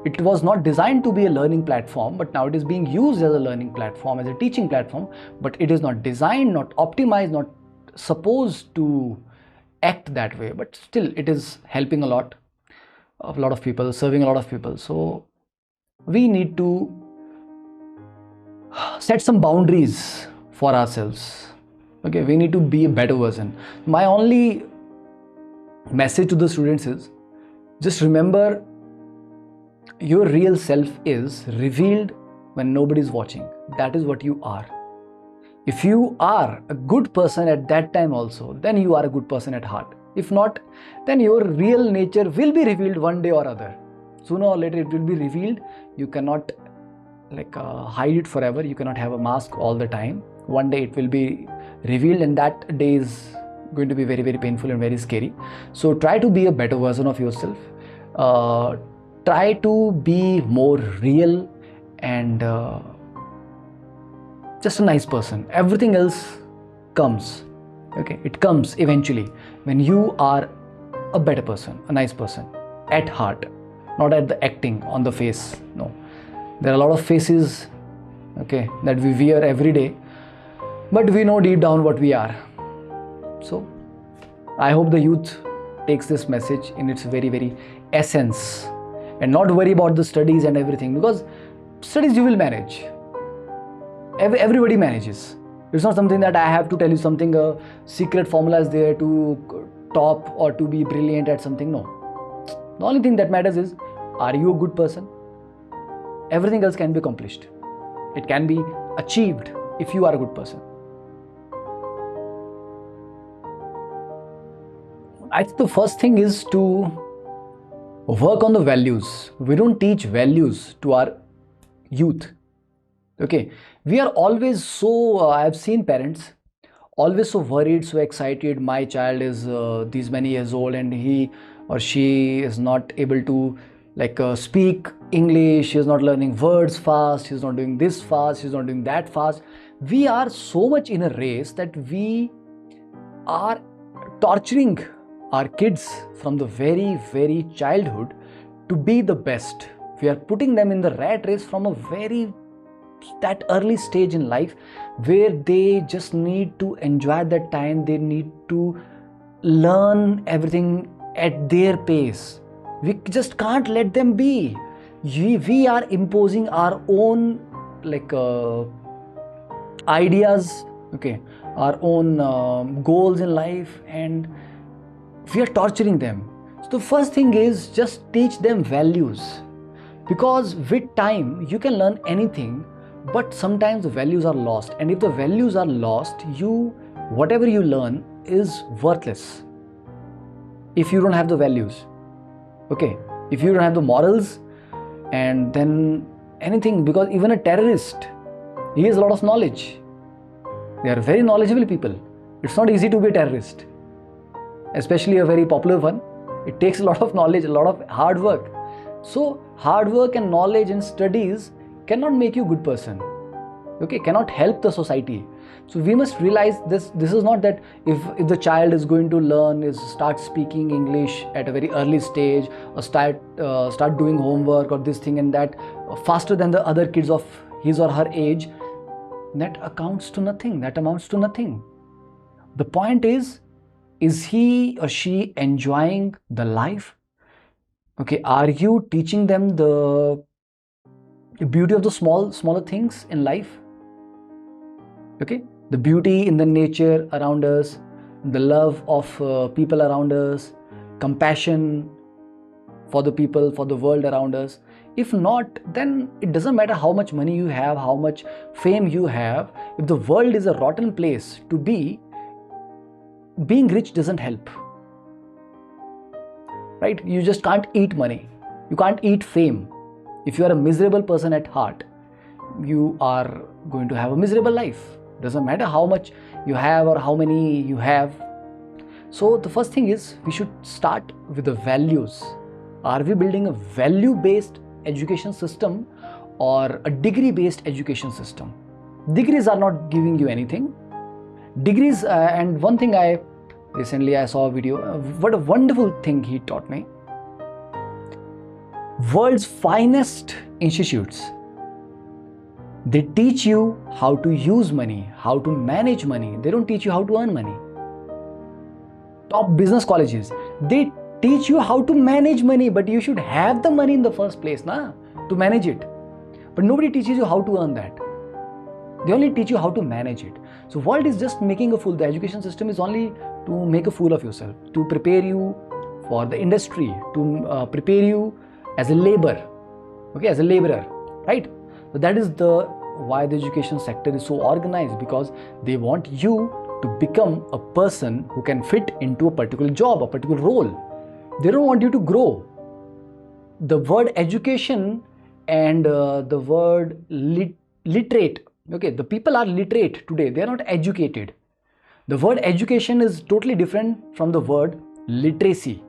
It was not designed to be a learning platform, but now it is being used as a learning platform, as a teaching platform, but it is not designed, not optimized, not supposed to act that way, but still it is helping a lot of people, serving a lot of people. So we need to set some boundaries for ourselves. Okay, we need to be a better version. My only message to the students is, just remember, your real self is revealed when nobody is watching. That is what you are. If you are a good person at that time also, then you are a good person at heart. If not, then your real nature will be revealed one day or other. Sooner or later it will be revealed. You cannot hide it forever. You cannot have a mask all the time. One day it will be revealed, and that day is going to be very, very painful and very scary. So try to be a better version of yourself. Try to be more real and just a nice person. Everything else comes. Okay, it comes eventually when you are a better person, a nice person at heart, not at the acting on the face. No, there are a lot of faces, okay, that we wear every day, but we know deep down what we are. So I hope the youth takes this message in its very, very essence, and not worry about the studies and everything, because studies you will manage. Everybody manages. It's not something that I have to tell you something, a secret formula is there to top or to be brilliant at something. No. The only thing that matters is, are you a good person? Everything else can be accomplished. It can be achieved if you are a good person. I think the first thing is to work on the values. We don't teach values to our youth. Okay, we are always so, I've seen parents always so worried, so excited. My child is these many years old and he or she is not able to speak English, she is not learning words fast, she is not doing this fast, she is not doing that fast. We are so much in a race that we are torturing our kids from the very, very childhood to be the best. We are putting them in the rat race from that early stage in life, where they just need to enjoy that time. They need to learn everything at their pace. We just can't let them be. We are imposing our own ideas, okay, our own goals in life, and we are torturing them. So the first thing is, just teach them values, because with time you can learn anything, but sometimes the values are lost, and if the values are lost, whatever you learn is worthless if you don't have the values. Okay, if you don't have the morals, and then anything, because even a terrorist, he has a lot of knowledge. They are very knowledgeable people. It's not easy to be a terrorist, especially a very popular one. It takes a lot of knowledge, a lot of hard work. So hard work and knowledge and studies cannot make you a good person, okay, cannot help the society. So we must realize this is not that if the child is going to start speaking English at a very early stage, or start doing homework or this thing and that faster than the other kids of his or her age, that amounts to nothing. The point is he or she enjoying the life? Okay, are you teaching them the beauty of the smaller things in life? Okay, the beauty in the nature around us, the love of people around us, compassion for the people, for the world around us. If not, then it doesn't matter how much money you have, how much fame you have. If the world is a rotten place to be, being rich doesn't help, right? You just can't eat money, you can't eat fame. If you are a miserable person at heart, you are going to have a miserable life. Doesn't matter how much you have or how many you have. So the first thing is we should start with the values. Are we building a value-based education system or a degree-based education system? Degrees are not giving you anything. Degrees, and one thing I saw a video, what a wonderful thing he taught me. World's finest institutes, they teach you how to use money, how to manage money. They don't teach you how to earn money. Top business colleges, they teach you how to manage money, but you should have the money in the first place to manage it. But nobody teaches you how to earn that. They only teach you how to manage it. So world is just making a fool. The education system is only to make a fool of yourself, to prepare you for the industry, to prepare you as a laborer, as a laborer, right? So that is why the education sector is so organized, because they want you to become a person who can fit into a particular job, a particular role. They don't want you to grow. The word education and the word literate, the people are literate today, they are not educated. The word education is totally different from the word literacy.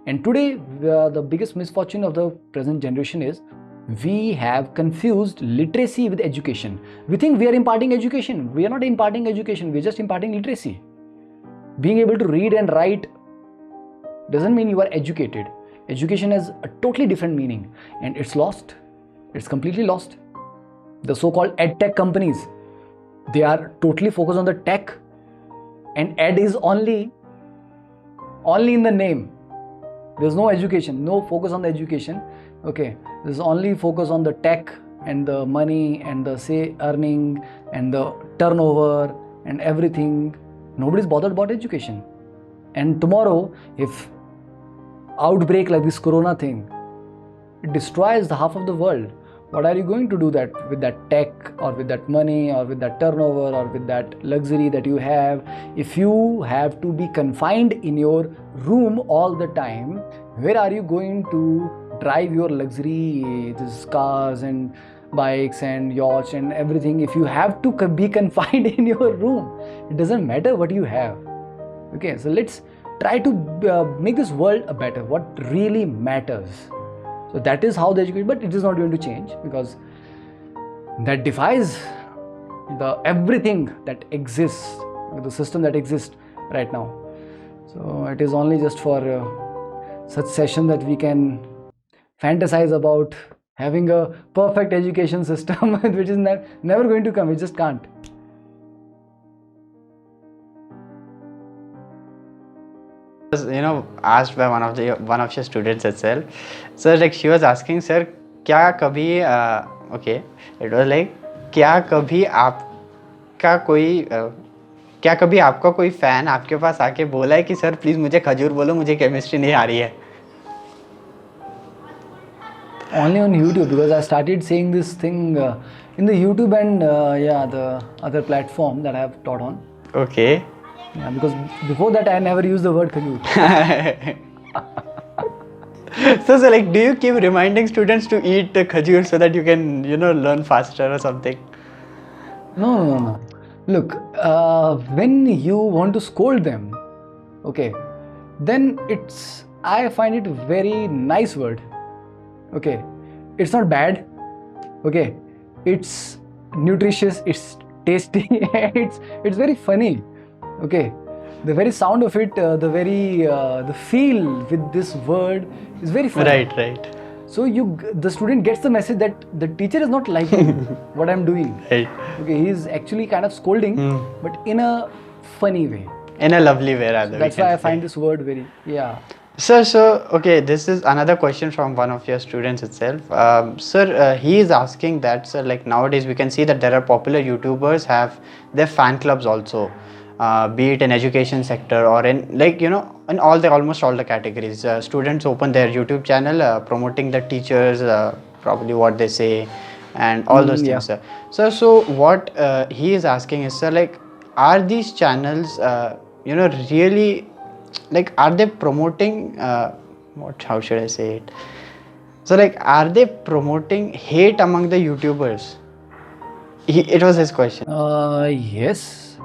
And today the biggest misfortune of the present generation is we have confused literacy with education. We think we are imparting education. We are not imparting education, we are just imparting literacy. Being able to read and write doesn't mean you are educated. Education has a totally different meaning, and it's lost. It's completely lost. The so-called ed tech companies, they are totally focused on the tech, and ed is only in the name. There's no education, no focus on the education. There's only focus on the tech and the money and the earning and the turnover and everything. Nobody's bothered about education. And tomorrow, if outbreak like this corona thing, it destroys the half of the world, what are you going to do with that tech or with that money or with that turnover or with that luxury that you have? If you have to be confined in your room all the time, where are you going to drive your luxury, these cars and bikes and yachts and everything, if you have to be confined in your room? It doesn't matter what you have. So let's try to make this world a better, what really matters. So that is how the education, but it is not going to change, because that defies the everything that exists, the system that exists right now. So it is only just for such session that we can fantasize about having a perfect education system, which is never going to come. It just can't. Asked by one of your students itself. So like she was asking, sir, क्या कभी it was like क्या कभी आपका कोई fan आपके पास आके बोला है कि सर प्लीज मुझे खजूर बोलो, मुझे केमिस्ट्री नहीं आ रही है? Only on YouTube, because I started saying this thing in the YouTube and the other platform that I have taught on. Okay. Yeah, because before that I never used the word khajur. So like, do you keep reminding students to eat the khajur so that you can, learn faster or something? No. Look, when you want to scold them, then I find it a very nice word. It's not bad. It's nutritious, it's tasty, it's very funny. The very sound of it, the feel with this word is very funny. Right. So the student gets the message that the teacher is not liking what I'm doing. Right. He's actually kind of scolding, but in a funny way. In a lovely way, rather. That's why I find this word very, Sir, this is another question from one of your students itself. Sir, he is asking that, sir, like nowadays we can see that there are popular YouTubers have their fan clubs also, be it in education sector or in in almost all the categories. Students open their YouTube channel promoting the teachers, probably what they say and all those things, sir. So what he is asking is, sir, like, are these channels, really, like, are they promoting how should I say it? So like, are they promoting hate among the YouTubers? It was his question. Yes.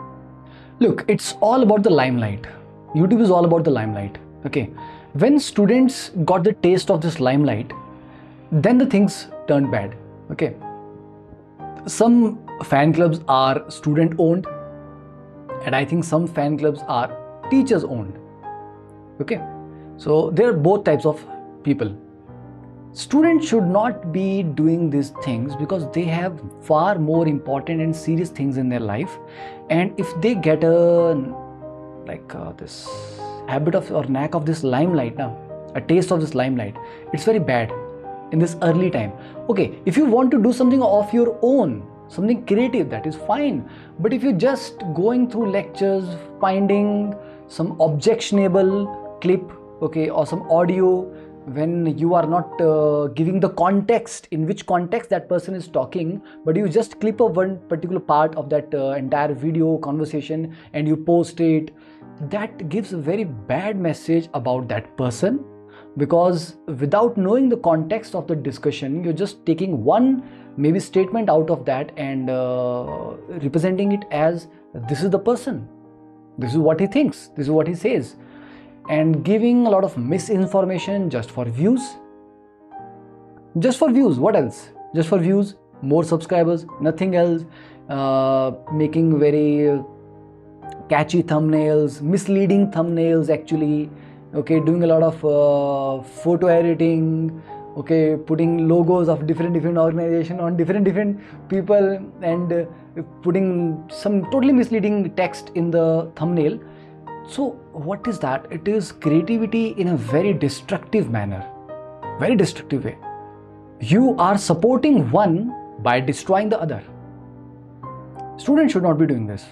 Look, it's all about the limelight. YouTube is all about the limelight. Okay. When students got the taste of this limelight, then the things turned bad. Okay. Some fan clubs are student owned, and I think some fan clubs are teachers owned. Okay. So there are both types of people. Students should not be doing these things because they have far more important and serious things in their life, and if they get this habit of or knack of this limelight now, a taste of this limelight, it's very bad in this early time. Okay, if you want to do something of your own, something creative, that is fine, but if you're just going through lectures, finding some objectionable clip, okay, or some audio, when you are not giving the context, in which context that person is talking, but you just clip up one particular part of that entire video conversation and you post it, that gives a very bad message about that person, because without knowing the context of the discussion, you're just taking one maybe statement out of that and representing it as this is the person, this is what he thinks, this is what he says, and giving a lot of misinformation just for views. Just for views, what else? Just for views, more subscribers, nothing else. Making very catchy thumbnails, misleading thumbnails actually. Okay, doing a lot of photo editing. Okay, putting logos of different organization on different people, and putting some totally misleading text in the thumbnail. So what is that? It is creativity in a very destructive manner, very destructive way. You are supporting one by destroying the other. Students should not be doing this.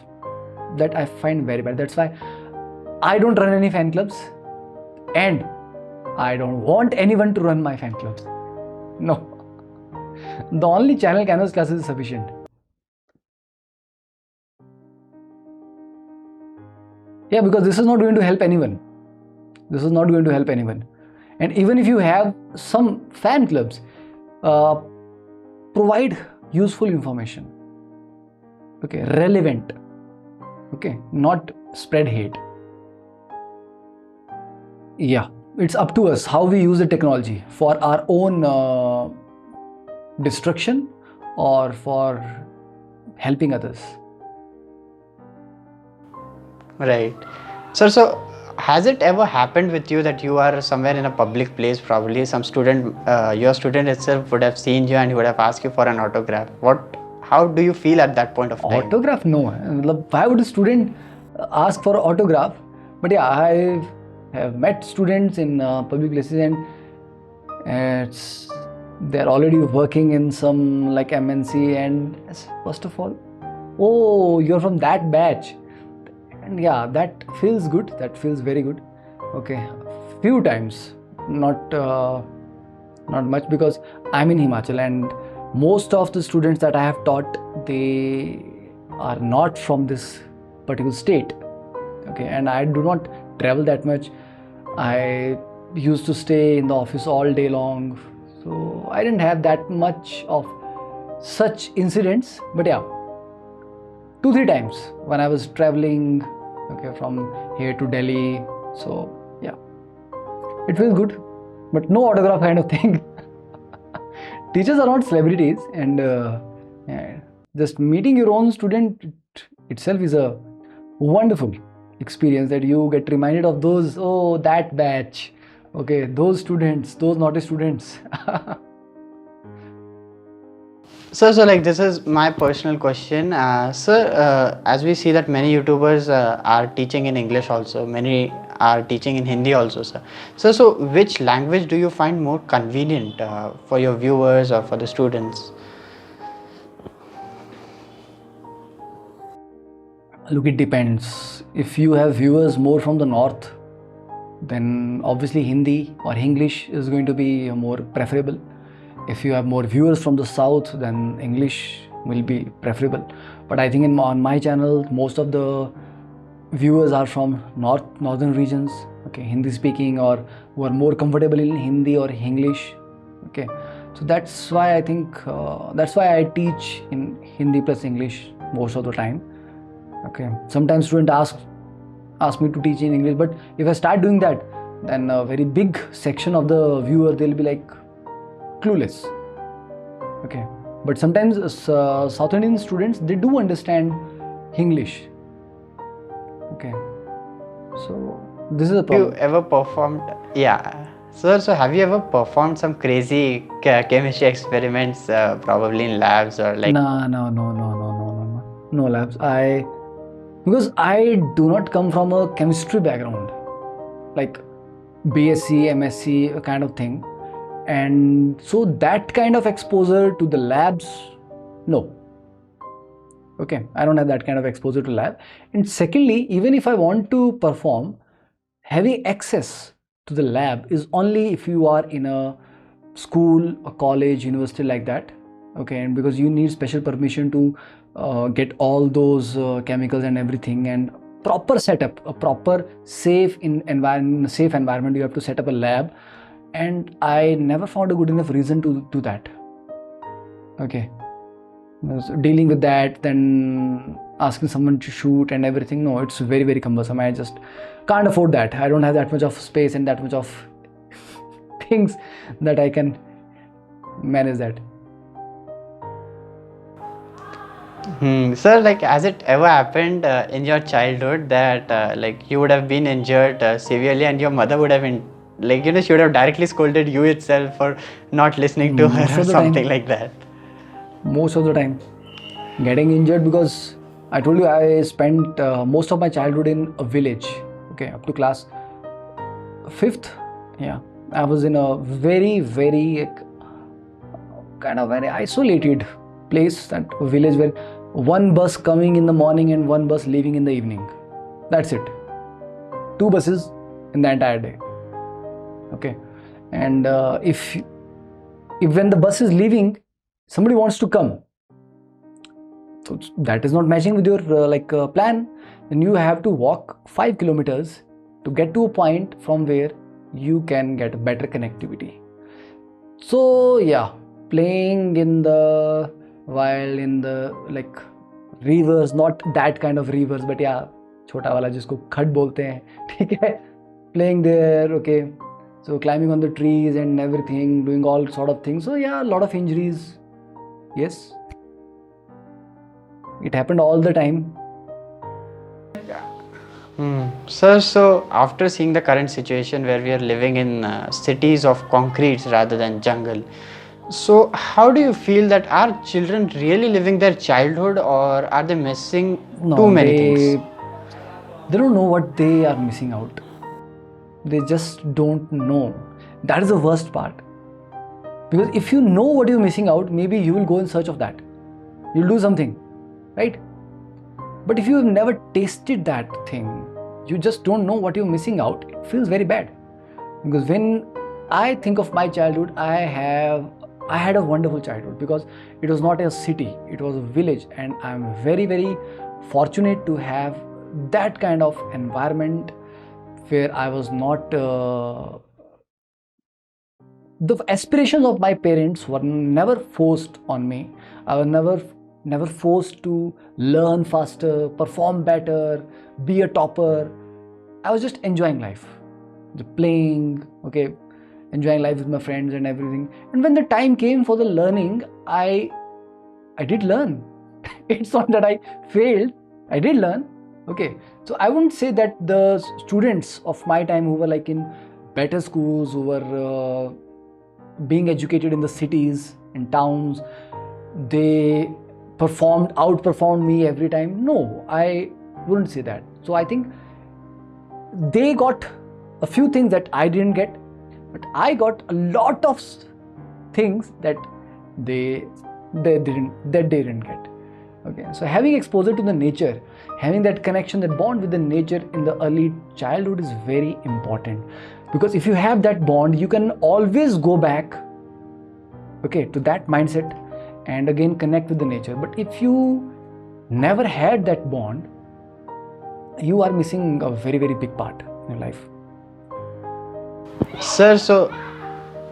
That I find very bad. That's why I don't run any fan clubs, and I don't want anyone to run my fan clubs. No. The only channel Canvas classes is sufficient. Yeah, because this is not going to help anyone. This is not going to help anyone. And even if you have some fan clubs, provide useful information. Okay, relevant. Okay, not spread hate. Yeah, it's up to us how we use the technology for our own destruction or for helping others. Right. Sir, so has it ever happened with you that you are somewhere in a public place, probably some student, your student itself would have seen you and he would have asked you for an autograph? How do you feel at that point of time? Autograph? No. Why would a student ask for an autograph? But yeah, I have met students in public places, and they're already working in some like MNC, and first of all, oh, you're from that batch. And yeah, that feels good. That feels very good. Okay, few times, not much, because I'm in Himachal, and most of the students that I have taught, they are not from this particular state. Okay, and I do not travel that much. I used to stay in the office all day long, so I didn't have that much of such incidents. But yeah, 2-3 times when I was traveling, okay, from here to Delhi. So yeah, it feels good, but no autograph kind of thing. Teachers are not celebrities, and just meeting your own student itself is a wonderful experience, that you get reminded of those, oh, that batch, okay, those students, those naughty students. So like, this is my personal question. Sir, as we see that many YouTubers are teaching in English also, many are teaching in Hindi also, sir. So which language do you find more convenient for your viewers or for the students? Look, it depends. If you have viewers more from the north, then obviously Hindi or English is going to be more preferable. If you have more viewers from the south, then English will be preferable. But I think on my channel, most of the viewers are from northern regions, okay, Hindi speaking, or who are more comfortable in Hindi or English. Okay, So that's why I think that's why I teach in Hindi plus English most of the time. Okay, sometimes student ask me to teach in English, but if I start doing that, then a very big section of the viewer, they'll be like clueless. Okay, but sometimes South Indian students, they do understand English. Okay, so this is a Have you problem. ever performed? Yeah. So have you ever performed some crazy chemistry experiments, probably in labs or like? No labs. Because I do not come from a chemistry background, like BSc, MSc kind of thing, and so that kind of exposure to the labs, no. Okay, I don't have that kind of exposure to lab. And secondly, even if I want to perform, having access to the lab is only if you are in a school, a college, university like that. Okay, and because you need special permission to get all those chemicals and everything, and proper setup, a proper safe environment, you have to set up a lab, and I never found a good enough reason to do that. Okay, so dealing with that, then asking someone to shoot and everything, no, it's very, very cumbersome. I just can't afford that. I don't have that much of space and that much of things that I can manage that. Sir, like, has it ever happened in your childhood that like you would have been injured severely and your mother would have been like, she would have directly scolded you itself for not listening to her Most or of the something time. like that? Most of the time getting injured, because I told you I spent most of my childhood in a village. Okay, up to class 5th. Yeah, I was in a very, very kind of very isolated place, that village where one bus coming in the morning and one bus leaving in the evening. That's it. 2 buses in the entire day. Okay, and if when the bus is leaving, somebody wants to come, so that is not matching with your plan, then you have to walk 5 kilometers to get to a point from where you can get better connectivity. So yeah, playing in the while in the like rivers, not that kind of rivers, but yeah, छोटा वाला जिसको खड बोलते हैं, ठीक है, playing there. Okay, so climbing on the trees and everything, doing all sort of things. So yeah, a lot of injuries. Yes, it happened all the time. Sir, so after seeing the current situation where we are living in cities of concretes rather than jungle, so how do you feel that are children really living their childhood or are they missing too many things? They don't know what they are missing out. They just don't know. That is the worst part. Because if you know what you're missing out, maybe you will go in search of that. You'll do something, right? But if you have never tasted that thing, you just don't know what you're missing out. It feels very bad. Because when I think of my childhood, I had a wonderful childhood, because it was not a city, it was a village, and I'm very, very fortunate to have that kind of environment where I was not the aspirations of my parents were never forced on me. I was never forced to learn faster, perform better, be a topper. I was just enjoying life, just playing, okay, enjoying life with my friends and everything. And when the time came for the learning, I did learn. It's not that I failed, I did learn. Okay, so I wouldn't say that the students of my time who were like in better schools, who were being educated in the cities and towns, they outperformed me every time. No, I wouldn't say that. So I think they got a few things that I didn't get, but I got a lot of things that they didn't get. Okay, so having exposure to the nature, having that connection, that bond with the nature in the early childhood is very important, because if you have that bond, you can always go back, okay, to that mindset and again connect with the nature. But if you never had that bond, you are missing a very, very big part in your life. Sir, so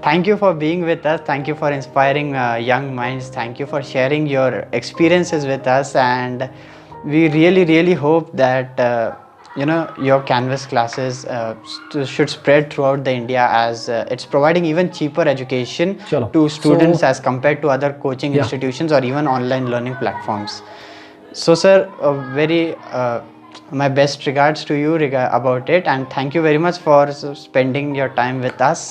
thank you for being with us. Thank you for inspiring young minds. Thank you for sharing your experiences with us. And we really hope that your Canvas classes should spread throughout the India, as it's providing even cheaper education Chalo. to students So- as compared to other coaching Yeah. institutions or even online learning platforms. So, sir, my best regards to you about it, and thank you very much for spending your time with us,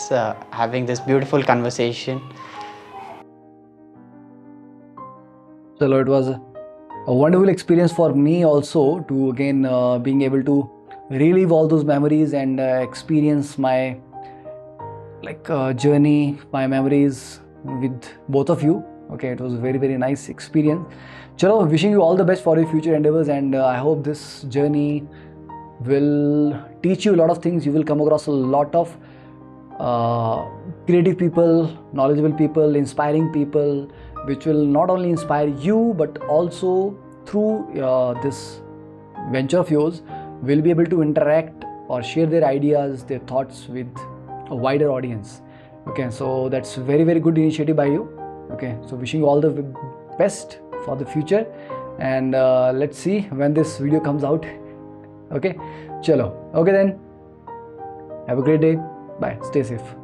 having this beautiful conversation. So it was a wonderful experience for me also to again being able to relive all those memories and experience my journey, my memories with both of you. Okay, it was a very nice experience. Chalo, wishing you all the best for your future endeavors, and I hope this journey will teach you a lot of things. You will come across a lot of creative people, knowledgeable people, inspiring people, which will not only inspire you but also through this venture of yours will be able to interact or share their ideas, their thoughts with a wider audience. Okay, so that's very good initiative by you. Okay, so wishing you all the best for the future, and let's see when this video comes out. Okay, chalo. Okay then, have a great day. Bye, stay safe.